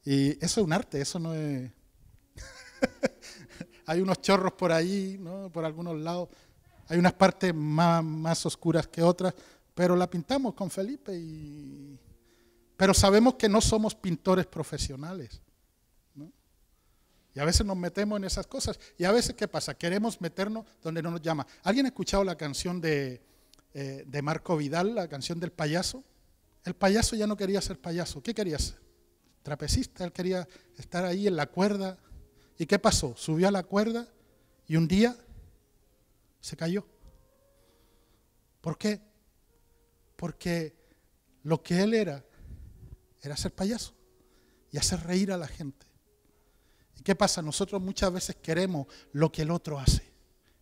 Speaker 1: Y eso es un arte, eso no es... Hay unos chorros por ahí, ¿no? Por algunos lados. Hay unas partes más oscuras que otras, pero la pintamos con Felipe. Pero sabemos que no somos pintores profesionales, ¿no? Y a veces nos metemos en esas cosas. Y a veces, ¿qué pasa? Queremos meternos donde no nos llama. ¿Alguien ha escuchado la canción de Marco Vidal, la canción del payaso? El payaso ya no quería ser payaso. ¿Qué quería ser? Trapecista. Él quería estar ahí en la cuerda. ¿Y qué pasó? Subió a la cuerda y un día se cayó. ¿Por qué? Porque lo que él era ser payaso y hacer reír a la gente. ¿Y qué pasa? Nosotros muchas veces queremos lo que el otro hace.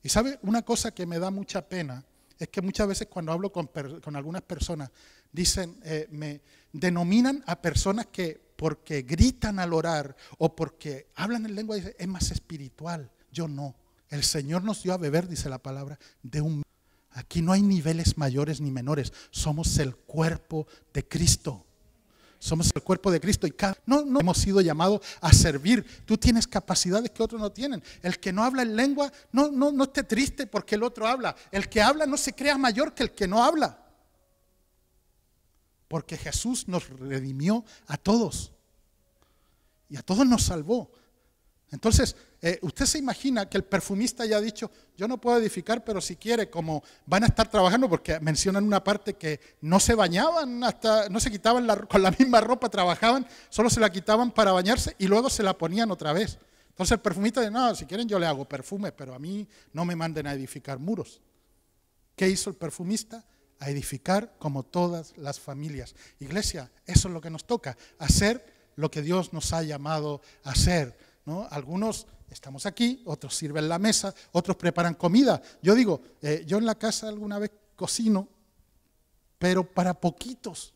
Speaker 1: Y ¿sabe? Una cosa que me da mucha pena es que muchas veces cuando hablo con algunas personas, dicen, me denominan a personas que porque gritan al orar o porque hablan en lengua, dicen, es más espiritual. Yo no. El Señor nos dio a beber, dice la palabra, de un... Aquí no hay niveles mayores ni menores. Somos el cuerpo de Cristo. Somos el cuerpo de Cristo y no hemos sido llamados a servir. Tú tienes capacidades que otros no tienen. El que no habla en lengua, no esté triste porque el otro habla. El que habla no se crea mayor que el que no habla. Porque Jesús nos redimió a todos. Y a todos nos salvó. Entonces, usted se imagina que el perfumista haya dicho, yo no puedo edificar, pero si quiere, como van a estar trabajando, porque mencionan una parte que no se bañaban, no se quitaban con la misma ropa, trabajaban, solo se la quitaban para bañarse y luego se la ponían otra vez. Entonces el perfumista dice, no, si quieren yo le hago perfume, pero a mí no me manden a edificar muros. ¿Qué hizo el perfumista? A edificar como todas las familias. Iglesia, eso es lo que nos toca, hacer lo que Dios nos ha llamado a hacer, ¿no? Algunos estamos aquí, otros sirven la mesa, otros preparan comida. Yo digo, yo en la casa alguna vez cocino, pero para poquitos.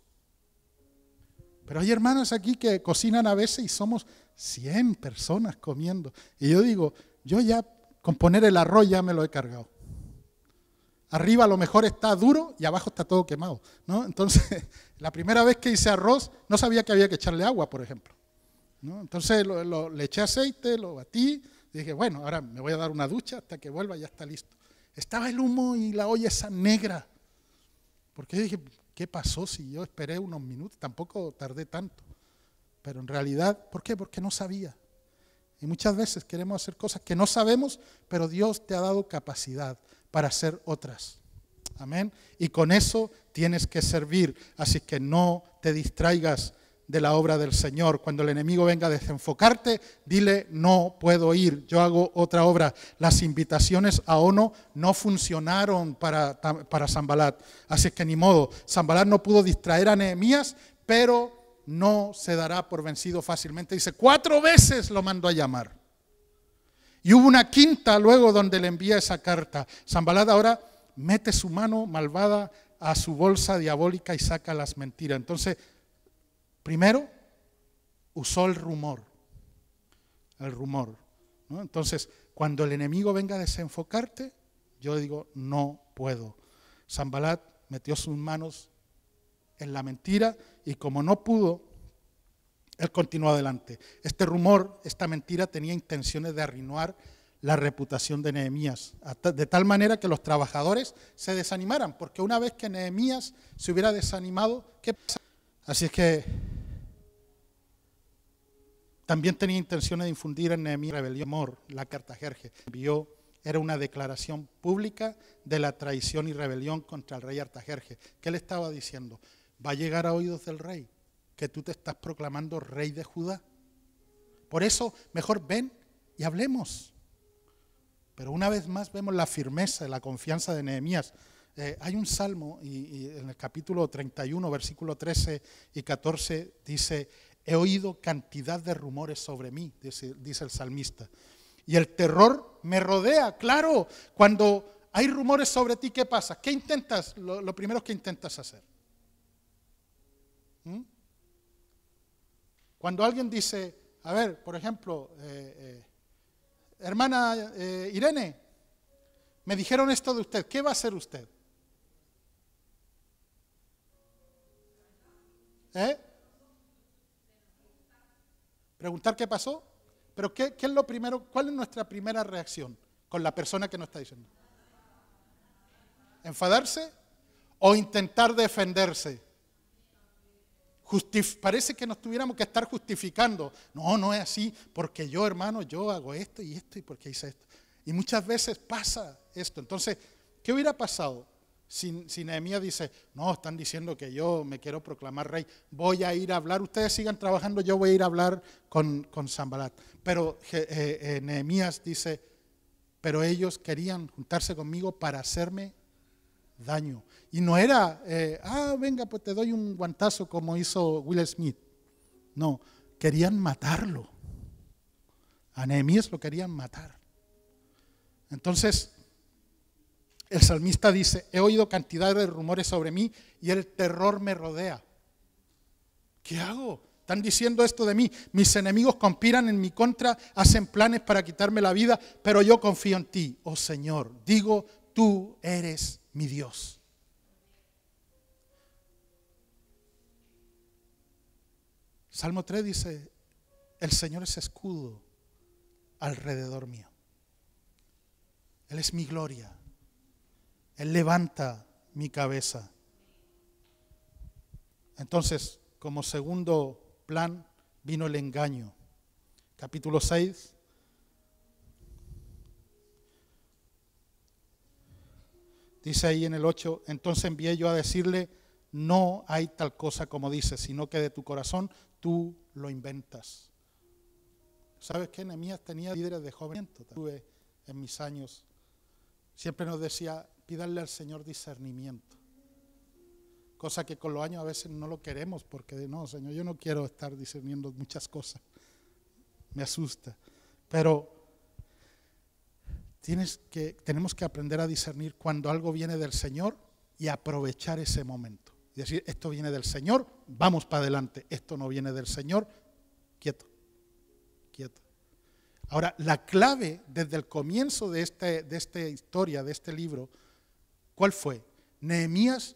Speaker 1: Pero hay hermanas aquí que cocinan a veces y somos 100 personas comiendo. Y yo digo, yo ya con poner el arroz ya me lo he cargado. Arriba a lo mejor está duro y abajo está todo quemado, ¿no? Entonces, la primera vez que hice arroz no sabía que había que echarle agua, por ejemplo, ¿no? Entonces le eché aceite, lo batí y dije, bueno, ahora me voy a dar una ducha hasta que vuelva, ya está listo. Estaba el humo y la olla esa negra. Porque dije, ¿qué pasó si yo esperé unos minutos? Tampoco tardé tanto. Pero en realidad, ¿por qué? Porque no sabía. Y muchas veces queremos hacer cosas que no sabemos, pero Dios te ha dado capacidad para hacer otras. Amén. Y con eso tienes que servir. Así que no te distraigas de la obra del Señor. Cuando el enemigo venga a desenfocarte, dile, no puedo ir, yo hago otra obra. Las invitaciones a ONO no funcionaron para Sanbalat. Así que ni modo. Sanbalat no pudo distraer a Nehemías, pero no se dará por vencido fácilmente. Dice, 4 veces lo mandó a llamar. Y hubo una quinta luego donde le envía esa carta. Sanbalat ahora mete su mano malvada a su bolsa diabólica y saca las mentiras. Entonces, primero, usó el rumor, ¿no? Entonces, cuando el enemigo venga a desenfocarte, yo digo, no puedo. Sanbalat metió sus manos en la mentira y como no pudo, él continuó adelante. Este rumor, esta mentira tenía intenciones de arruinar la reputación de Nehemías, de tal manera que los trabajadores se desanimaran, porque una vez que Nehemías se hubiera desanimado, ¿qué pasa? Así es que también tenía intenciones de infundir en Nehemías rebelión, amor, la carta Jerje. Envió, era una declaración pública de la traición y rebelión contra el rey Artajerje. ¿Qué le estaba diciendo? Va a llegar a oídos del rey que tú te estás proclamando rey de Judá. Por eso, mejor ven y hablemos. Pero una vez más vemos la firmeza, la confianza de Nehemías. Hay un salmo y en el capítulo 31, versículo 13 y 14 dice, he oído cantidad de rumores sobre mí, dice el salmista. Y el terror me rodea. Claro, cuando hay rumores sobre ti, ¿qué pasa? ¿Qué intentas? Lo primero que intentas hacer. Cuando alguien dice, a ver, por ejemplo, hermana Irene, me dijeron esto de usted, ¿qué va a hacer usted? Preguntar qué pasó. Pero ¿qué es lo primero? ¿Cuál es nuestra primera reacción con la persona que nos está diciendo? ¿Enfadarse o intentar defenderse? Parece que nos tuviéramos que estar justificando. No, no es así, porque yo, hermano, yo hago esto y porque hice esto. Y muchas veces pasa esto. Entonces, ¿qué hubiera pasado si Nehemías dice, no, están diciendo que yo me quiero proclamar rey, voy a ir a hablar, ustedes sigan trabajando, yo voy a ir a hablar con Sanbalat? Pero Nehemías dice, pero ellos querían juntarse conmigo para hacerme daño. Y no era, venga, pues te doy un guantazo como hizo Will Smith. No, querían matarlo. A Nehemías lo querían matar. Entonces, el salmista dice, he oído cantidad de rumores sobre mí y el terror me rodea. ¿Qué hago? Están diciendo esto de mí. Mis enemigos conspiran en mi contra, hacen planes para quitarme la vida, pero yo confío en ti, oh Señor. Digo, tú eres mi Dios. Salmo 3 dice, el Señor es escudo alrededor mío. Él es mi gloria. Él levanta mi cabeza. Entonces, como segundo plan, vino el engaño. Capítulo 6. Dice ahí en el 8, entonces envié yo a decirle, no hay tal cosa como dices, sino que de tu corazón tú lo inventas. ¿Sabes qué? Nehemías tenía líderes de jovenmiento. Tuve en mis años, siempre nos decía, pídanle al Señor discernimiento. Cosa que con los años a veces no lo queremos, porque no, Señor, yo no quiero estar discerniendo muchas cosas. Me asusta. Pero tenemos que aprender a discernir cuando algo viene del Señor y aprovechar ese momento. Y decir, esto viene del Señor, vamos para adelante. Esto no viene del Señor, quieto, quieto. Ahora, la clave desde el comienzo de esta historia, de este libro, ¿cuál fue? Nehemías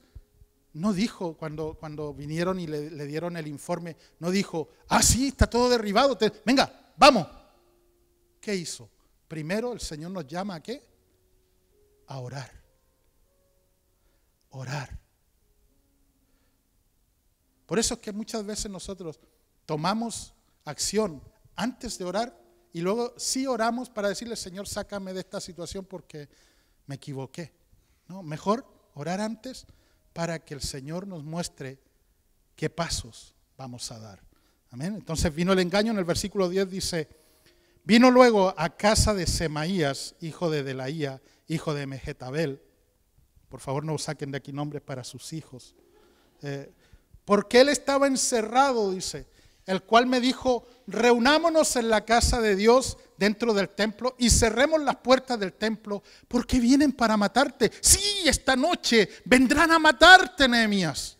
Speaker 1: no dijo, cuando vinieron y le dieron el informe, no dijo, sí, está todo derribado, venga, vamos. ¿Qué hizo? Primero el Señor nos llama ¿a qué? A orar. Orar. Por eso es que muchas veces nosotros tomamos acción antes de orar y luego sí oramos para decirle, Señor, sácame de esta situación porque me equivoqué. No, mejor orar antes para que el Señor nos muestre qué pasos vamos a dar. Amén. Entonces vino el engaño. En el versículo 10 dice, vino luego a casa de Semaías, hijo de Delaía, hijo de Mehetabel. Por favor, no saquen de aquí nombres para sus hijos. Porque él estaba encerrado, dice, el cual me dijo, reunámonos en la casa de Dios dentro del templo y cerremos las puertas del templo porque vienen para matarte. Sí, esta noche vendrán a matarte, Nehemías.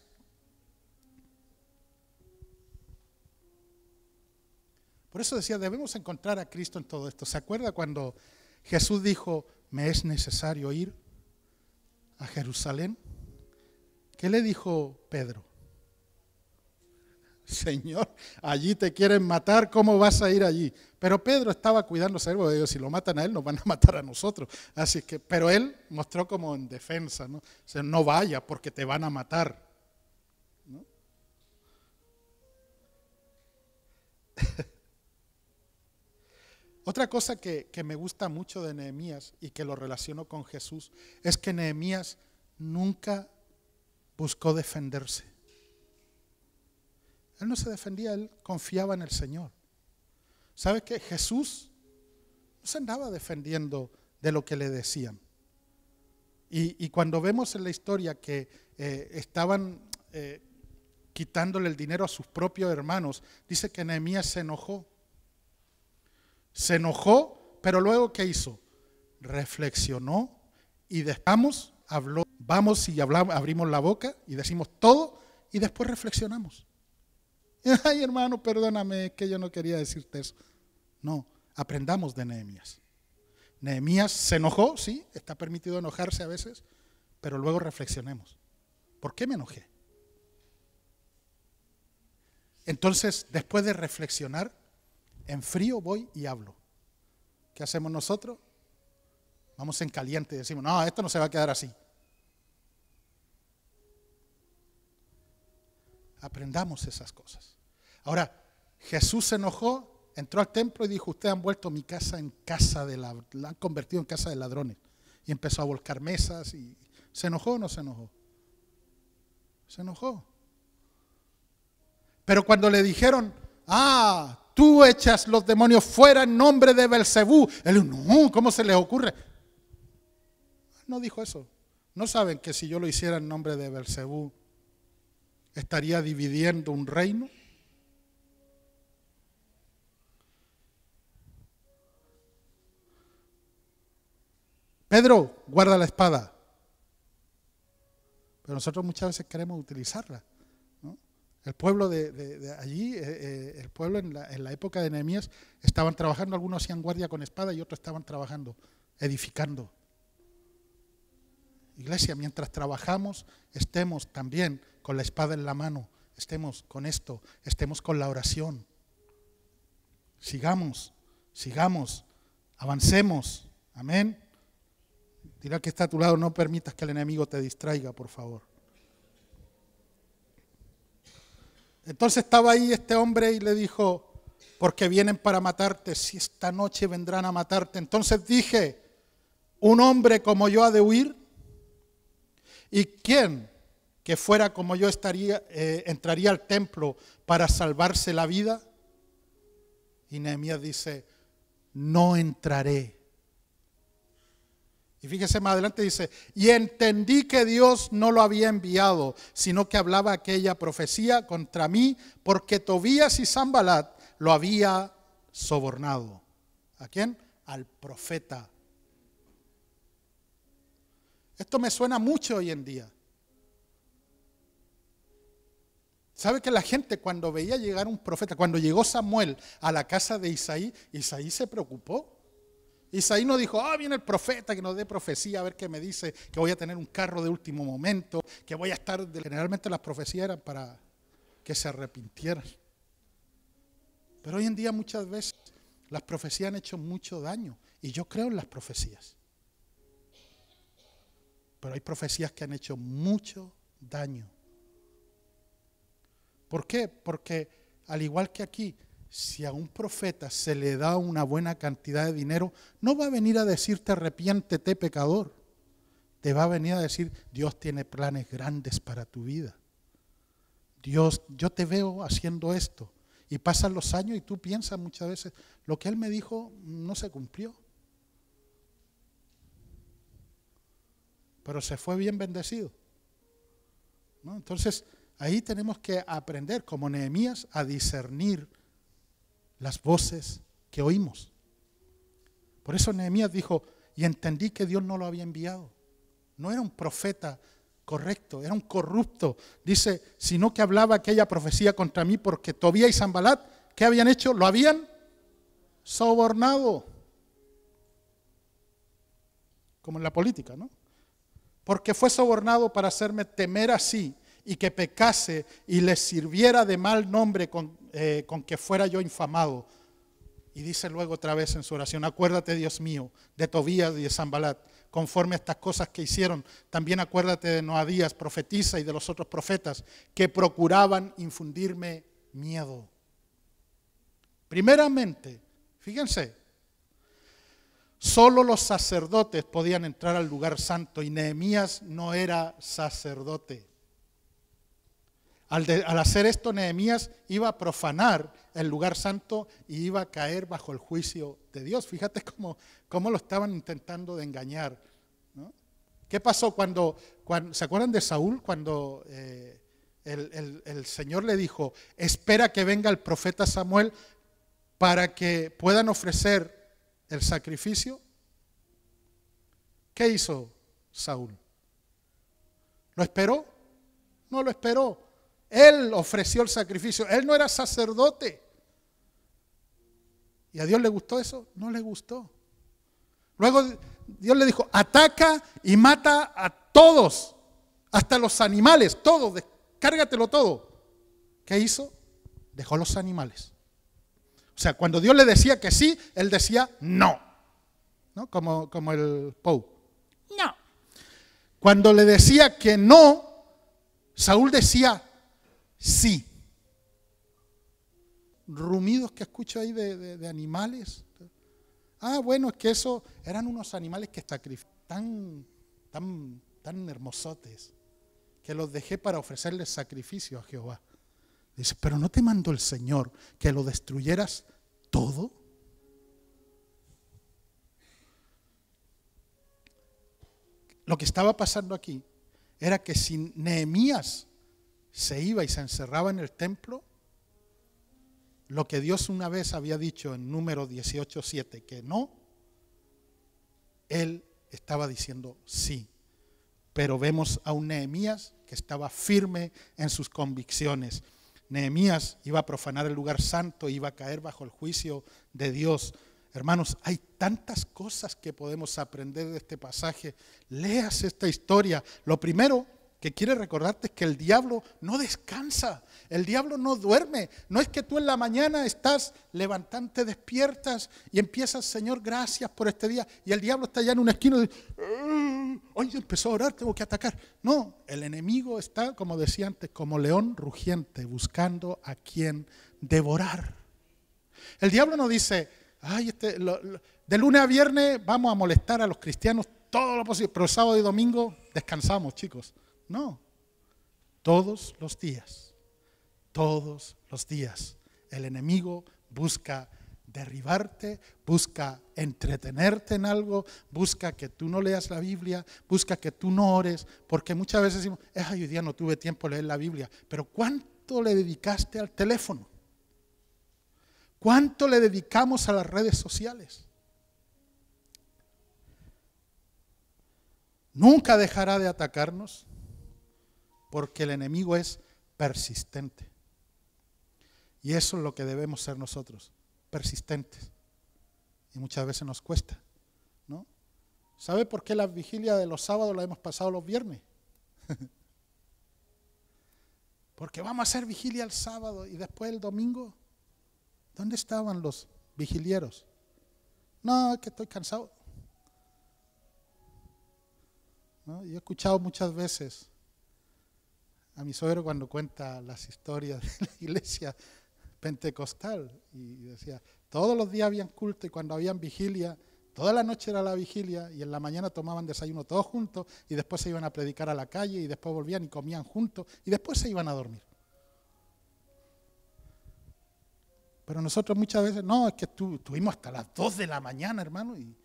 Speaker 1: Por eso decía, debemos encontrar a Cristo en todo esto. ¿Se acuerda cuando Jesús dijo, me es necesario ir a Jerusalén? ¿Qué le dijo Pedro? Señor, allí te quieren matar, ¿cómo vas a ir allí? Pero Pedro estaba cuidándose, porque si lo matan a él, nos van a matar a nosotros. Así que, pero él mostró como en defensa, ¿no? O sea, no vaya porque te van a matar, ¿no? Otra cosa que me gusta mucho de Nehemías y que lo relaciono con Jesús es que Nehemías nunca buscó defenderse. Él no se defendía, él confiaba en el Señor. ¿Sabe qué? Jesús no se andaba defendiendo de lo que le decían. Y cuando vemos en la historia que estaban quitándole el dinero a sus propios hermanos, dice que Nehemías se enojó. Se enojó, pero luego ¿qué hizo? Reflexionó y habló, vamos y hablamos, abrimos la boca y decimos todo y después reflexionamos. Ay, hermano, perdóname, que yo no quería decirte eso. No, aprendamos de Nehemías. Nehemías se enojó, sí, está permitido enojarse a veces, pero luego reflexionemos. ¿Por qué me enojé? Entonces, después de reflexionar, En frío voy y hablo. ¿Qué hacemos nosotros? Vamos en caliente y decimos, no, esto no se va a quedar así. Aprendamos esas cosas. Ahora, Jesús se enojó, entró al templo y dijo, ustedes han vuelto mi casa en casa de la han convertido en casa de ladrones. Y empezó a volcar mesas y ¿se enojó o no se enojó? Se enojó. Pero cuando le dijeron, tú echas los demonios fuera en nombre de Belcebú, él dijo, no, ¿cómo se les ocurre? No dijo eso. ¿No saben que si yo lo hiciera en nombre de Belcebú, estaría dividiendo un reino? Pedro, guarda la espada. Pero nosotros muchas veces queremos utilizarla, ¿no? El pueblo de allí, el pueblo en la época de Nehemías, estaban trabajando, algunos hacían guardia con espada y otros estaban trabajando, edificando. Iglesia, mientras trabajamos, estemos también con la espada en la mano, estemos con esto, estemos con la oración. Sigamos, avancemos, amén. Dirá que está a tu lado, no permitas que el enemigo te distraiga, por favor. Entonces estaba ahí este hombre y le dijo, porque vienen para matarte, si esta noche vendrán a matarte. Entonces dije, ¿un hombre como yo ha de huir? ¿Y quién que fuera como yo entraría al templo para salvarse la vida? Y Nehemías dice, no entraré. Y fíjese más adelante dice, y entendí que Dios no lo había enviado, sino que hablaba aquella profecía contra mí, porque Tobías y Sanbalat lo había sobornado. ¿A quién? Al profeta. Esto me suena mucho hoy en día. ¿Sabe que la gente cuando veía llegar un profeta, cuando llegó Samuel a la casa de Isaí, Isaí se preocupó? Isaí no dijo, viene el profeta que nos dé profecía, a ver qué me dice, que voy a tener un carro de último momento, que voy a estar... Generalmente las profecías eran para que se arrepintieran. Pero hoy en día muchas veces las profecías han hecho mucho daño, y yo creo en las profecías. Pero hay profecías que han hecho mucho daño. ¿Por qué? Porque al igual que aquí, si a un profeta se le da una buena cantidad de dinero, no va a venir a decirte arrepiéntete pecador. Te va a venir a decir, Dios tiene planes grandes para tu vida. Dios, yo te veo haciendo esto. Y pasan los años y tú piensas muchas veces, lo que Él me dijo no se cumplió. Pero se fue bien bendecido, ¿no? Entonces, ahí tenemos que aprender, como Nehemías, a discernir las voces que oímos. Por eso Nehemías dijo, y entendí que Dios no lo había enviado. No era un profeta correcto, era un corrupto. Dice, sino que hablaba aquella profecía contra mí porque Tobías y Sanbalat, ¿qué habían hecho? Lo habían sobornado. Como en la política, ¿no? Porque fue sobornado para hacerme temer así y que pecase y les sirviera de mal nombre con que fuera yo infamado. Y dice luego otra vez en su oración, acuérdate, Dios mío, de Tobías y de Sanbalat, conforme a estas cosas que hicieron. También acuérdate de Noadías, profetiza, y de los otros profetas que procuraban infundirme miedo. Primeramente, fíjense, solo los sacerdotes podían entrar al lugar santo y Nehemías no era sacerdote. Al hacer esto, Nehemías iba a profanar el lugar santo y iba a caer bajo el juicio de Dios. Fíjate cómo lo estaban intentando de engañar, ¿no? ¿Qué pasó cuando ¿se acuerdan de Saúl? Cuando el Señor le dijo, espera que venga el profeta Samuel para que puedan ofrecer el sacrificio. ¿Qué hizo Saúl? ¿Lo esperó? No lo esperó. Él ofreció el sacrificio. Él no era sacerdote. ¿Y a Dios le gustó eso? No le gustó. Luego Dios le dijo, ataca y mata a todos, hasta los animales, todos, descárgatelo todo. ¿Qué hizo? Dejó los animales. O sea, cuando Dios le decía que sí, él decía no. ¿No? Como el Pou. No. Cuando le decía que no, Saúl decía sí. Rumidos que escucho ahí de animales. Bueno, es que eso eran unos animales que tan hermosotes, que los dejé para ofrecerles sacrificio a Jehová. Dice, pero ¿no te mandó el Señor que lo destruyeras todo? Lo que estaba pasando aquí era que si Nehemías se iba y se encerraba en el templo, lo que Dios una vez había dicho en Números 18:7, que no, él estaba diciendo sí. Pero vemos a un Nehemías que estaba firme en sus convicciones. Nehemías iba a profanar el lugar santo, iba a caer bajo el juicio de Dios. Hermanos, hay tantas cosas que podemos aprender de este pasaje. Leas esta historia. Lo primero que quiere recordarte es que el diablo no descansa, el diablo no duerme. No es que tú en la mañana estás levantante, despiertas y empiezas, Señor, gracias por este día, y el diablo está allá en una esquina y dice, ¡ay, empezó a orar, tengo que atacar! No, el enemigo está, como decía antes, como león rugiente, buscando a quien devorar. El diablo no dice, ¡ay, de lunes a viernes vamos a molestar a los cristianos todo lo posible, pero sábado y domingo descansamos, chicos! No, todos los días, el enemigo busca derribarte, busca entretenerte en algo, busca que tú no leas la Biblia, busca que tú no ores, porque muchas veces decimos, hoy día no tuve tiempo de leer la Biblia, pero ¿cuánto le dedicaste al teléfono? ¿Cuánto le dedicamos a las redes sociales? Nunca dejará de atacarnos, porque el enemigo es persistente. Y eso es lo que debemos ser nosotros, persistentes. Y muchas veces nos cuesta, ¿no? ¿Sabe por qué la vigilia de los sábados la hemos pasado los viernes? Porque vamos a hacer vigilia el sábado y después el domingo. ¿Dónde estaban los vigilieros? No, es que estoy cansado. ¿No? Yo he escuchado muchas veces a mi suegro cuando cuenta las historias de la iglesia pentecostal y decía, todos los días habían culto y cuando habían vigilia, toda la noche era la vigilia y en la mañana tomaban desayuno todos juntos y después se iban a predicar a la calle y después volvían y comían juntos y después se iban a dormir. Pero nosotros muchas veces, no, es que estuvimos hasta las 2 de la mañana, hermano, y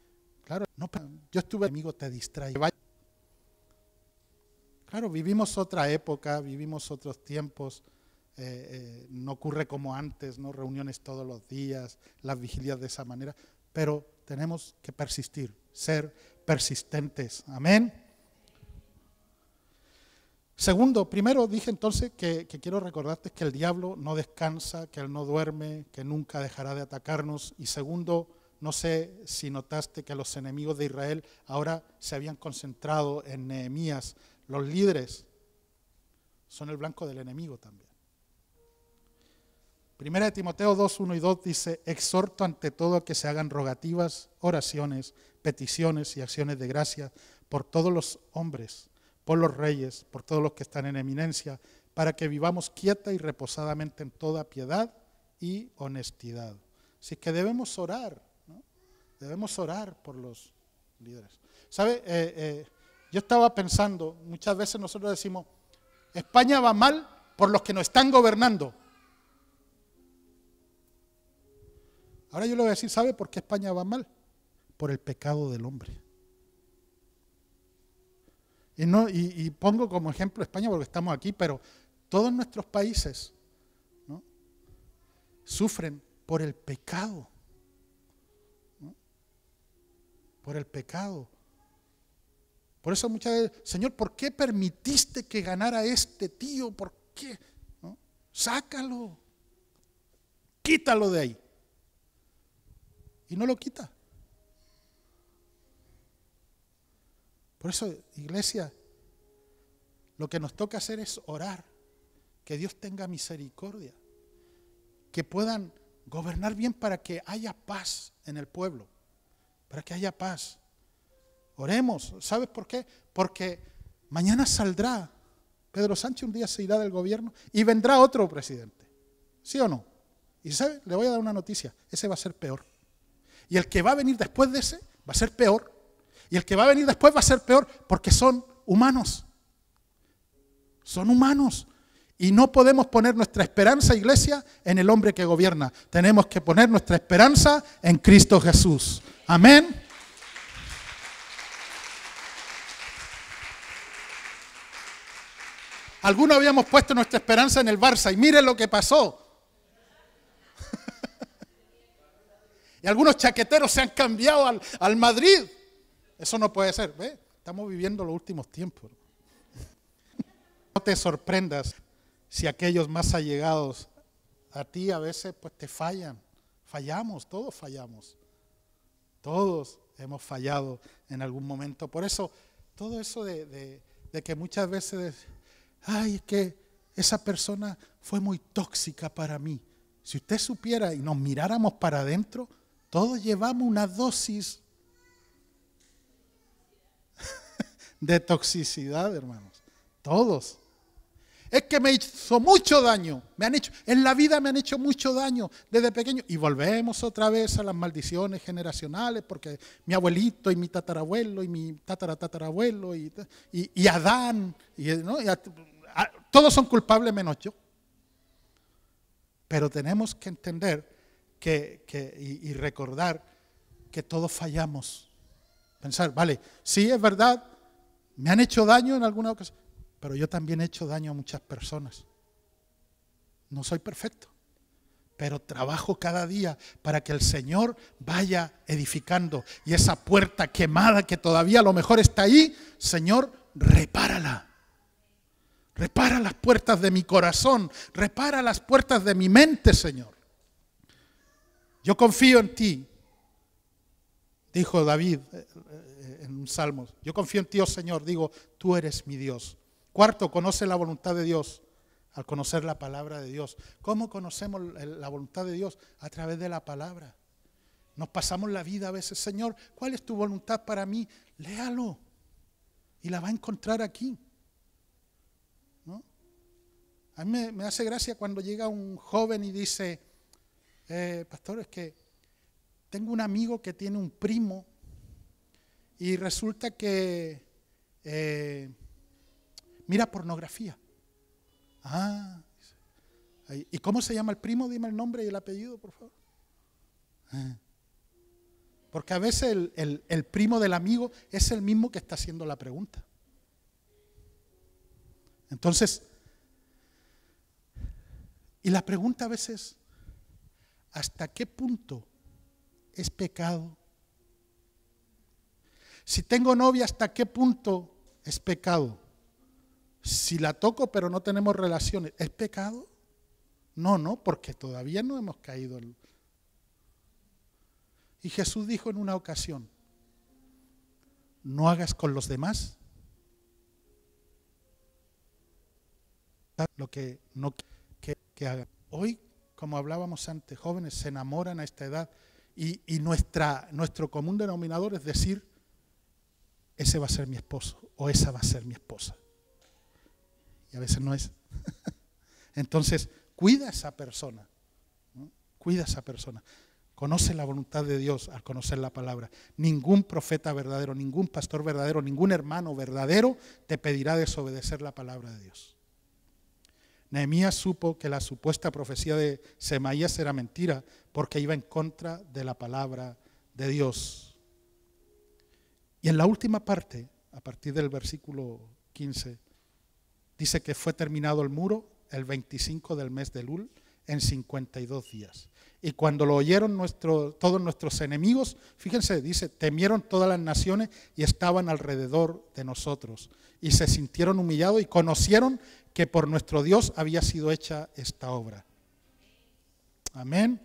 Speaker 1: claro, no, yo estuve, amigo, te distrae. Claro, vivimos otra época, vivimos otros tiempos, no ocurre como antes, ¿no? Reuniones todos los días, las vigilias de esa manera, pero tenemos que persistir, ser persistentes, amén. Segundo, primero dije entonces que quiero recordarte que el diablo no descansa, que él no duerme, que nunca dejará de atacarnos. Y segundo, no sé si notaste que los enemigos de Israel ahora se habían concentrado en Nehemías. Los líderes son el blanco del enemigo también. Primera de Timoteo 2, 1 y 2 dice, exhorto ante todo a que se hagan rogativas, oraciones, peticiones y acciones de gracia por todos los hombres, por los reyes, por todos los que están en eminencia, para que vivamos quieta y reposadamente en toda piedad y honestidad. Así que debemos orar, ¿no? Debemos orar por los líderes. ¿Sabe? Yo estaba pensando, muchas veces nosotros decimos, España va mal por los que nos están gobernando. Ahora yo le voy a decir, ¿sabe por qué España va mal? Por el pecado del hombre. Y pongo como ejemplo España porque estamos aquí, pero todos nuestros países, ¿no?, sufren por el pecado, ¿no? Por el pecado. Por eso muchas veces, Señor, ¿por qué permitiste que ganara este tío? ¿Por qué? ¿No? Sácalo, quítalo de ahí. Y no lo quita. Por eso, iglesia, lo que nos toca hacer es orar, que Dios tenga misericordia, que puedan Gobernar bien para que haya paz en el pueblo, para que haya paz. Oremos. ¿Sabes por qué? Porque mañana saldrá Pedro Sánchez, un día se irá del gobierno y vendrá otro presidente. ¿Sí o no? Y ¿sabe? Le voy a dar una noticia. Ese va a ser peor. Y el que va a venir después de ese va a ser peor. Y el que va a venir después va a ser peor porque son humanos. Son humanos. Y no podemos poner nuestra esperanza, iglesia, en el hombre que gobierna. Tenemos que poner nuestra esperanza en Cristo Jesús. Amén. Algunos habíamos puesto nuestra esperanza en el Barça y miren lo que pasó. Y algunos chaqueteros se han cambiado al Madrid. Eso no puede ser. ¿Ve? Estamos viviendo los últimos tiempos. No te sorprendas si aquellos más allegados a ti a veces pues te fallan. Fallamos, todos fallamos. Todos hemos fallado en algún momento. Por eso, todo eso de que muchas veces, ay, es que esa persona fue muy tóxica para mí. Si usted supiera y nos miráramos para adentro, todos llevamos una dosis de toxicidad, hermanos. Todos. Es que me hizo mucho daño. En la vida me han hecho mucho daño desde pequeño. Y volvemos otra vez a las maldiciones generacionales, porque mi abuelito y mi tatarabuelo y mi tatarabuelo y Adán, ¿no? Todos son culpables menos yo. Pero tenemos que entender y recordar que todos fallamos. Pensar, vale, sí es verdad, me han hecho daño en alguna ocasión, pero yo también he hecho daño a muchas personas. No soy perfecto, pero trabajo cada día para que el Señor vaya edificando. Y esa puerta quemada que todavía a lo mejor está ahí, Señor, repárala. Repara las puertas de mi corazón, repara las puertas de mi mente, Señor. Yo confío en ti, dijo David en un salmo. Yo confío en ti, oh Señor, digo, tú eres mi Dios. Cuarto, conoce la voluntad de Dios al conocer la palabra de Dios. ¿Cómo conocemos la voluntad de Dios? A través de la palabra. Nos pasamos la vida a veces, Señor, ¿cuál es tu voluntad para mí? Léalo y la va a encontrar aquí. ¿No? A mí me hace gracia cuando llega un joven y dice, pastor, es que tengo un amigo que tiene un primo y resulta que mira pornografía. Ah, ¿y cómo se llama el primo? Dime el nombre y el apellido, por favor. Porque a veces el primo del amigo es el mismo que está haciendo la pregunta. Entonces, y la pregunta a veces, ¿hasta qué punto es pecado? Si tengo novia, ¿hasta qué punto es pecado? Si la toco pero no tenemos relaciones, ¿es pecado? No, porque todavía no hemos caído. Y Jesús dijo en una ocasión, no hagas con los demás lo que no que hagan. Hoy, como hablábamos antes, jóvenes se enamoran a esta edad y nuestro común denominador es decir, ese va a ser mi esposo o esa va a ser mi esposa. Y a veces no es. Entonces, cuida a esa persona, ¿no? Cuida a esa persona. Conoce la voluntad de Dios al conocer la palabra. Ningún profeta verdadero, ningún pastor verdadero, ningún hermano verdadero te pedirá desobedecer la palabra de Dios. Nehemías supo que la supuesta profecía de Semaías era mentira porque iba en contra de la palabra de Dios. Y en la última parte, a partir del versículo 15, dice que fue terminado el muro el 25 del mes de Elul en 52 días. Y cuando lo oyeron todos nuestros enemigos, fíjense, dice, temieron todas las naciones y estaban alrededor de nosotros. Y se sintieron humillados y conocieron que por nuestro Dios había sido hecha esta obra. Amén.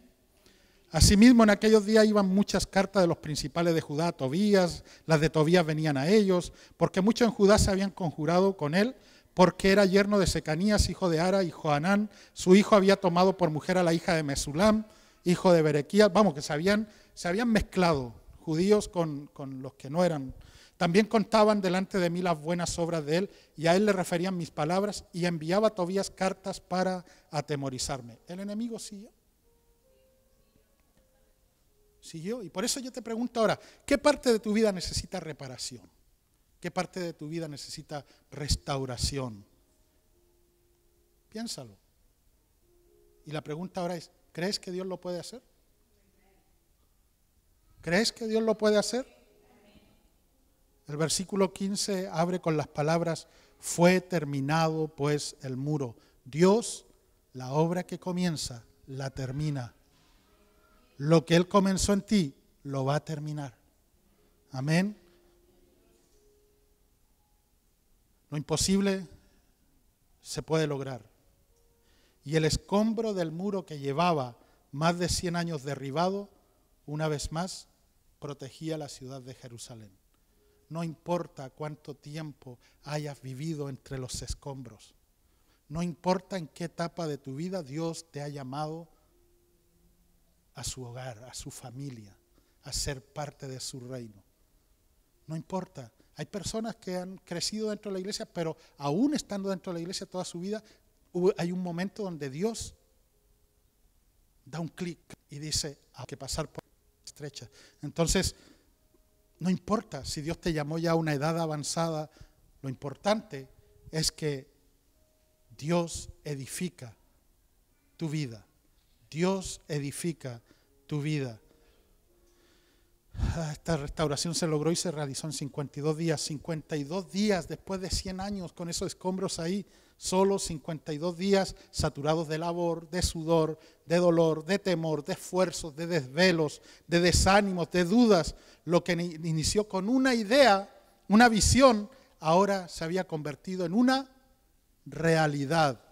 Speaker 1: Asimismo, en aquellos días iban muchas cartas de los principales de Judá a Tobías, las de Tobías venían a ellos, porque muchos en Judá se habían conjurado con él, porque era yerno de Secanías, hijo de Ara, y Johanán, su hijo había tomado por mujer a la hija de Mesulam, hijo de Berequías, vamos, que se habían mezclado judíos con los que no eran. También contaban delante de mí las buenas obras de él, y a él le referían mis palabras, y enviaba a Tobías cartas para atemorizarme. El enemigo siguió. Siguió. Y por eso yo te pregunto ahora, ¿qué parte de tu vida necesita reparación? ¿Qué parte de tu vida necesita restauración? Piénsalo. Y la pregunta ahora es, ¿crees que Dios lo puede hacer? ¿Crees que Dios lo puede hacer? El versículo 15 abre con las palabras, fue terminado pues el muro. Dios, la obra que comienza, la termina. Lo que Él comenzó en ti, lo va a terminar. Amén. Lo imposible se puede lograr. Y el escombro del muro que llevaba más de 100 años derribado, una vez más, protegía la ciudad de Jerusalén. No importa cuánto tiempo hayas vivido entre los escombros. No importa en qué etapa de tu vida Dios te ha llamado a su hogar, a su familia, a ser parte de su reino. No importa. Hay personas que han crecido dentro de la iglesia, pero aún estando dentro de la iglesia toda su vida, hay un momento donde Dios da un clic y dice, hay que pasar por estrecha. Entonces, no importa si Dios te llamó ya a una edad avanzada, lo importante es que Dios edifica tu vida. Dios edifica tu vida. Esta restauración se logró y se realizó en 52 días. 52 días después de 100 años con esos escombros ahí. Solo 52 días saturados de labor, de sudor, de dolor, de temor, de esfuerzos, de desvelos, de desánimos, de dudas. Lo que inició con una idea, una visión, ahora se había convertido en una realidad.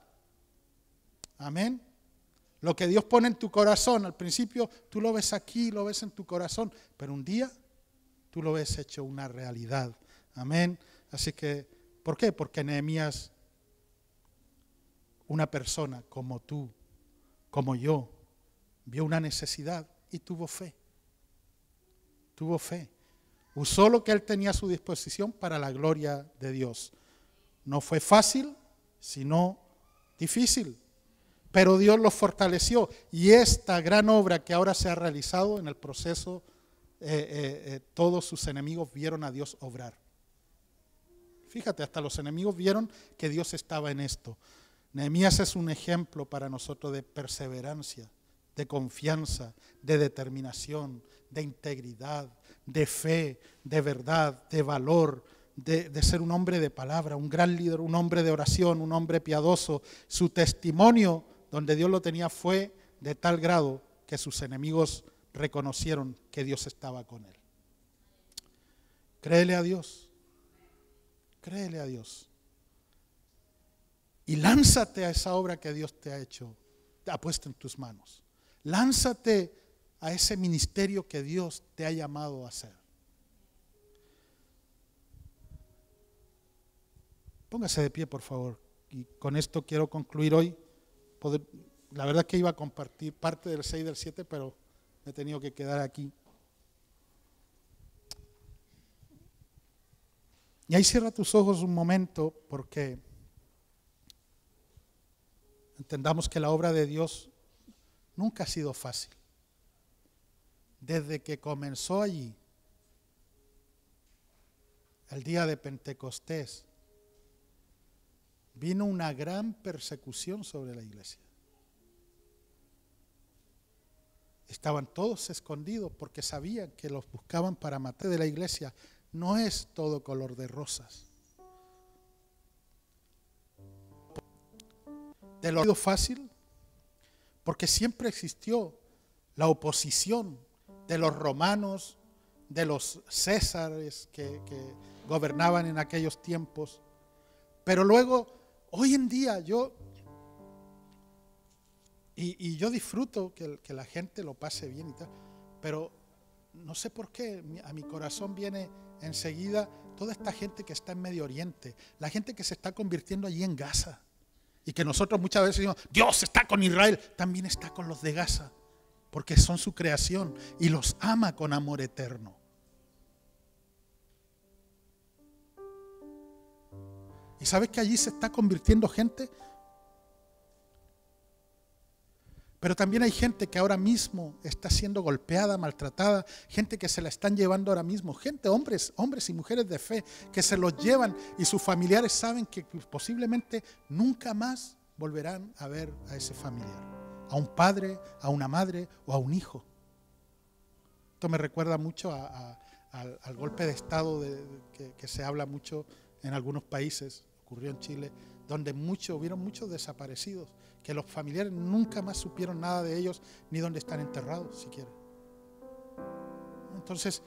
Speaker 1: Amén. Lo que Dios pone en tu corazón, al principio tú lo ves aquí, lo ves en tu corazón, pero un día tú lo ves hecho una realidad. Amén. Así que, ¿por qué? Porque Nehemías, una persona como tú, como yo, vio una necesidad y tuvo fe. Tuvo fe. Usó lo que él tenía a su disposición para la gloria de Dios. No fue fácil, sino difícil. Pero Dios los fortaleció y esta gran obra que ahora se ha realizado en el proceso, todos sus enemigos vieron a Dios obrar. Fíjate, hasta los enemigos vieron que Dios estaba en esto. Nehemías es un ejemplo para nosotros de perseverancia, de confianza, de determinación, de integridad, de fe, de verdad, de valor, de ser un hombre de palabra, un gran líder, un hombre de oración, un hombre piadoso. Su testimonio, donde Dios lo tenía, fue de tal grado que sus enemigos reconocieron que Dios estaba con él. Créele a Dios. Créele a Dios. Y lánzate a esa obra que Dios te ha hecho, te ha puesto en tus manos. Lánzate a ese ministerio que Dios te ha llamado a hacer. Póngase de pie, por favor. Y con esto quiero concluir hoy. La verdad que iba a compartir parte del 6 y del 7, pero me he tenido que quedar aquí. Y ahí cierra tus ojos un momento, porque entendamos que la obra de Dios nunca ha sido fácil. Desde que comenzó allí, el día de Pentecostés, vino una gran persecución sobre la iglesia. Estaban todos escondidos porque sabían que los buscaban para matar. De la iglesia no es todo color de rosas. De lo fácil, porque siempre existió la oposición de los romanos, de los césares que gobernaban en aquellos tiempos. Pero luego, hoy en día, yo disfruto que la gente lo pase bien y tal, pero no sé por qué a mi corazón viene enseguida toda esta gente que está en Medio Oriente, la gente que se está convirtiendo allí en Gaza, y que nosotros muchas veces decimos, Dios está con Israel, también está con los de Gaza. porque son su creación y los ama con amor eterno. ¿Y sabes que allí se está convirtiendo gente? Pero también hay gente que ahora mismo está siendo golpeada, maltratada, gente que se la están llevando ahora mismo, gente, hombres y mujeres de fe, que se los llevan y sus familiares saben que posiblemente nunca más volverán a ver a ese familiar, a un padre, a una madre o a un hijo. Esto me recuerda mucho al golpe de Estado que se habla mucho en algunos países, ocurrió en Chile, donde hubieron muchos desaparecidos, que los familiares nunca más supieron nada de ellos, ni dónde están enterrados siquiera. Entonces,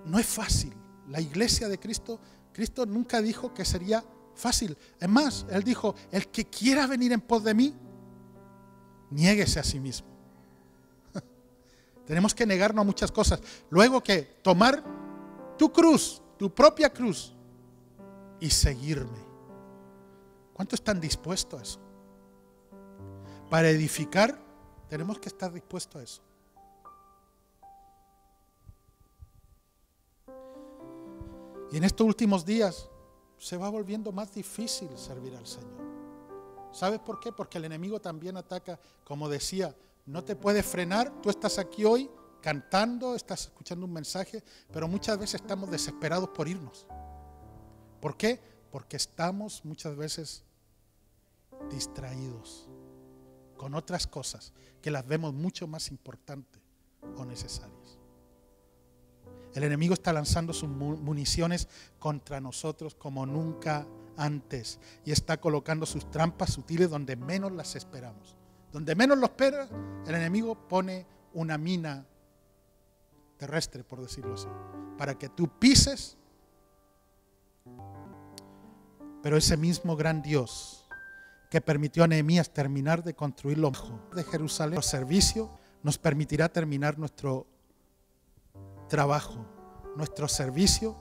Speaker 1: no es fácil. La iglesia de Cristo nunca dijo que sería fácil. Es más, Él dijo, el que quiera venir en pos de mí, niéguese a sí mismo. Tenemos que negarnos a muchas cosas. Luego que tomar tu cruz, tu propia cruz, y seguirme. ¿Cuántos están dispuestos a eso? Para edificar tenemos que estar dispuestos a eso. Y en estos últimos días se va volviendo más difícil servir al Señor. ¿Sabes por qué? Porque el enemigo también ataca, como decía, no te puedes frenar. Tú estás aquí hoy cantando, estás escuchando un mensaje, pero muchas veces estamos desesperados por irnos. ¿Por qué? Porque estamos muchas veces distraídos con otras cosas que las vemos mucho más importantes o necesarias. El enemigo está lanzando sus municiones contra nosotros como nunca antes y está colocando sus trampas sutiles donde menos las esperamos. Donde menos lo espera, el enemigo pone una mina terrestre, por decirlo así, para que tú pises. Pero ese mismo gran Dios que permitió a Nehemías terminar de construir lo mejor de Jerusalén, nuestro servicio, nos permitirá terminar nuestro trabajo, nuestro servicio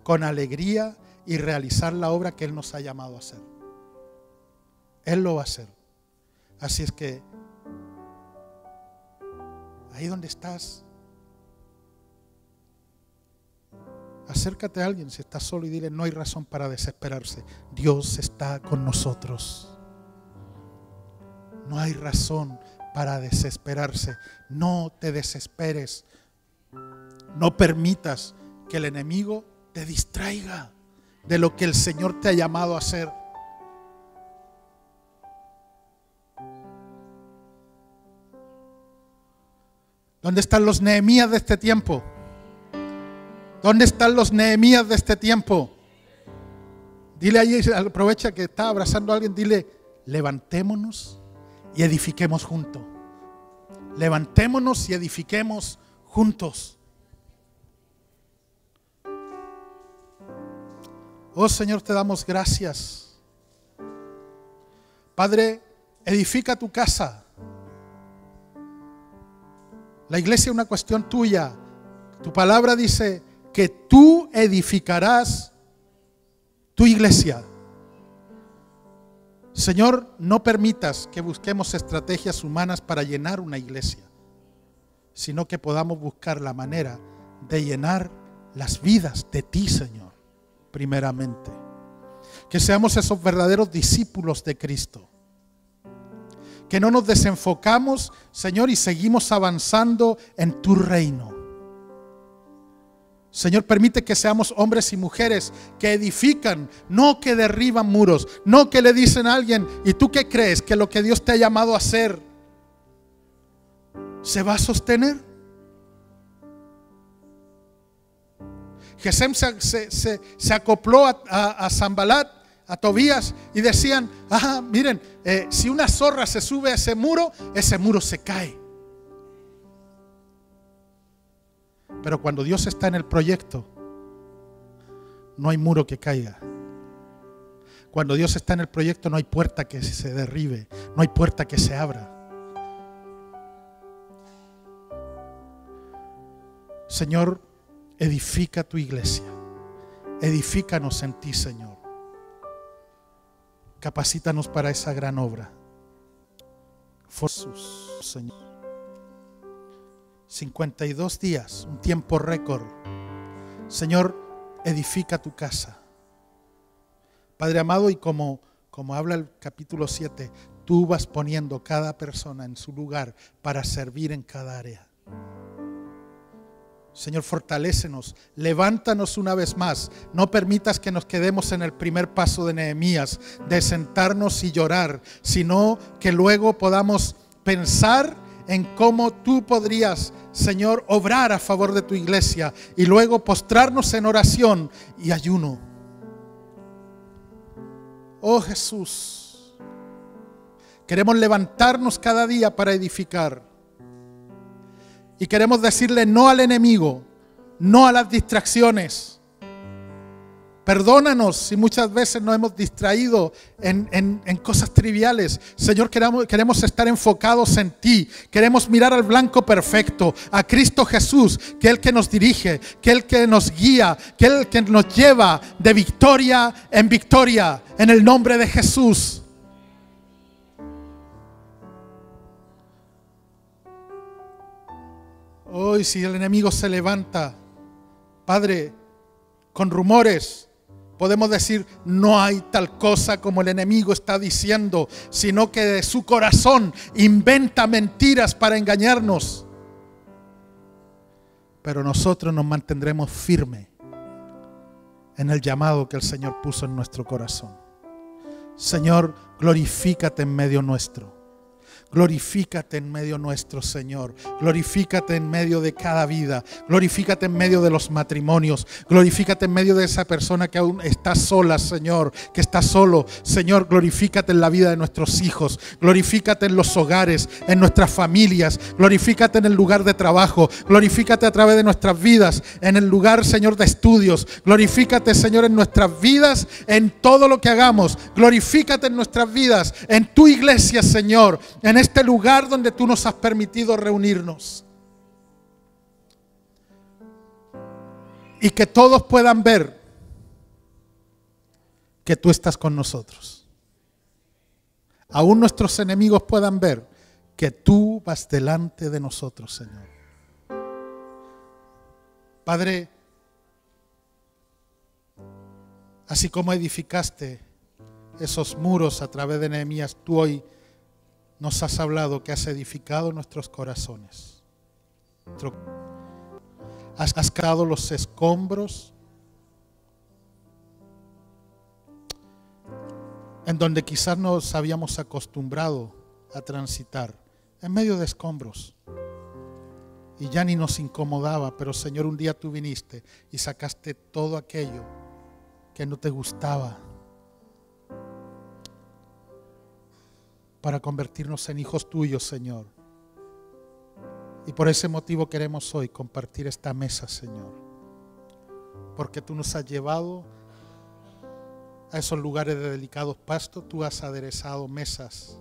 Speaker 1: con alegría y realizar la obra que Él nos ha llamado a hacer. Él lo va a hacer. Así es que ahí donde estás, acércate a alguien si estás solo y dile, no hay razón para desesperarse. Dios está con nosotros. No hay razón para desesperarse. No te desesperes. No permitas que el enemigo te distraiga de lo que el Señor te ha llamado a hacer. ¿Dónde están los Nehemías de este tiempo? ¿Dónde están los Nehemías de este tiempo? Dile ahí, aprovecha que está abrazando a alguien, dile, levantémonos y edifiquemos juntos. Levantémonos y edifiquemos juntos. Oh Señor, te damos gracias. Padre, edifica tu casa. La iglesia es una cuestión tuya. Tu palabra dice que tú edificarás tu iglesia. Señor, no permitas que busquemos estrategias humanas para llenar una iglesia, sino que podamos buscar la manera de llenar las vidas de ti, Señor, primeramente. Que seamos esos verdaderos discípulos de Cristo. Que no nos desenfocamos, Señor, y seguimos avanzando en tu reino. Señor, permite que seamos hombres y mujeres que edifican, no que derriban muros, no que le dicen a alguien, ¿y tú qué crees? ¿Que lo que Dios te ha llamado a hacer se va a sostener? Gesem se acopló a Sanbalat, a Tobías, y decían, miren, si una zorra se sube a ese muro se cae. Pero cuando Dios está en el proyecto, no hay muro que caiga. Cuando Dios está en el proyecto, no hay puerta que se derribe, no hay puerta que se abra. Señor, edifica tu iglesia. Edifícanos en ti, Señor. Capacítanos para esa gran obra. Jesús. Señor. 52 días, un tiempo récord. Señor, edifica tu casa. Padre amado, y como habla el capítulo 7, tú vas poniendo cada persona en su lugar para servir en cada área. Señor, fortalécenos, levántanos una vez más. No permitas que nos quedemos en el primer paso de Nehemías, de sentarnos y llorar, sino que luego podamos pensar en cómo tú podrías, Señor, obrar a favor de tu iglesia y luego postrarnos en oración y ayuno. Oh Jesús, queremos levantarnos cada día para edificar. Y queremos decirle no al enemigo, no a las distracciones. Perdónanos si muchas veces nos hemos distraído en cosas triviales. Señor, queremos estar enfocados en ti. Queremos mirar al blanco perfecto, a Cristo Jesús, que es el que nos dirige, que es el que nos guía, que es el que nos lleva de victoria en victoria, en el nombre de Jesús. Hoy si el enemigo se levanta, Padre, con rumores, podemos decir, no hay tal cosa como el enemigo está diciendo, sino que de su corazón inventa mentiras para engañarnos. Pero nosotros nos mantendremos firmes en el llamado que el Señor puso en nuestro corazón. Señor, glorifícate en medio nuestro. Glorifícate en medio nuestro, Señor. Glorifícate en medio de cada vida. Glorifícate en medio de los matrimonios. Glorifícate en medio de esa persona que aún está sola, Señor, que está solo. Señor, glorifícate en la vida de nuestros hijos. Glorifícate en los hogares, en nuestras familias. Glorifícate en el lugar de trabajo. Glorifícate a través de nuestras vidas, en el lugar, Señor, de estudios. Glorifícate, Señor, en nuestras vidas, en todo lo que hagamos. Glorifícate en nuestras vidas, en tu iglesia, Señor, en este lugar donde tú nos has permitido reunirnos. Y que todos puedan ver que tú estás con nosotros. Aún nuestros enemigos puedan ver que tú vas delante de nosotros, Señor. Padre, así como edificaste esos muros a través de Nehemías, tú hoy nos has hablado que has edificado nuestros corazones. Has sacado los escombros en donde quizás nos habíamos acostumbrado a transitar, en medio de escombros. Y ya ni nos incomodaba, pero Señor, un día tú viniste y sacaste todo aquello que no te gustaba, para convertirnos en hijos tuyos, Señor. Y por ese motivo queremos hoy compartir esta mesa, Señor. Porque tú nos has llevado a esos lugares de delicados pastos. Tú has aderezado mesas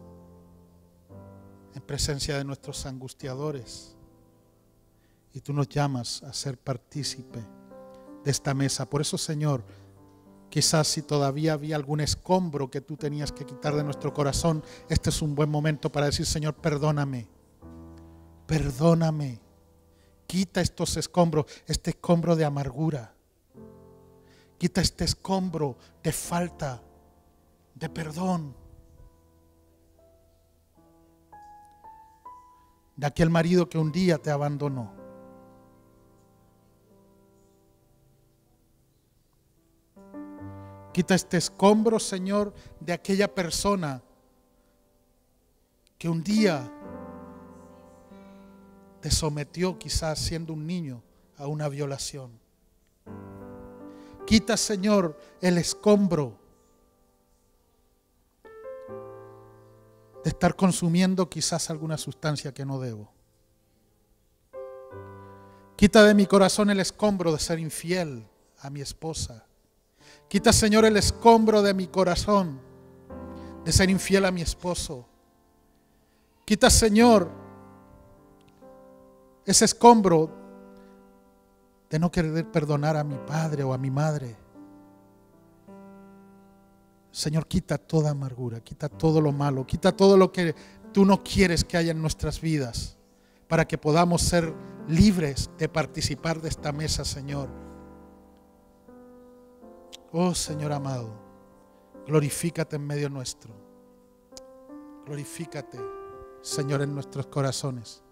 Speaker 1: en presencia de nuestros angustiadores. Y tú nos llamas a ser partícipe de esta mesa. Por eso, Señor, quizás si todavía había algún escombro que tú tenías que quitar de nuestro corazón, este es un buen momento para decir, Señor, perdóname. Perdóname. Quita estos escombros, este escombro de amargura. Quita este escombro de falta de perdón. De aquel marido que un día te abandonó. Quita este escombro, Señor, de aquella persona que un día te sometió, quizás siendo un niño, a una violación. Quita, Señor, el escombro de estar consumiendo quizás alguna sustancia que no debo. Quita de mi corazón el escombro de ser infiel a mi esposa. Quita, Señor, el escombro de mi corazón de ser infiel a mi esposo. Quita, Señor, ese escombro de no querer perdonar a mi padre o a mi madre. Señor, quita toda amargura, quita todo lo malo, quita todo lo que tú no quieres que haya en nuestras vidas para que podamos ser libres de participar de esta mesa, Señor. Oh Señor amado, glorifícate en medio nuestro. Glorifícate, Señor, en nuestros corazones.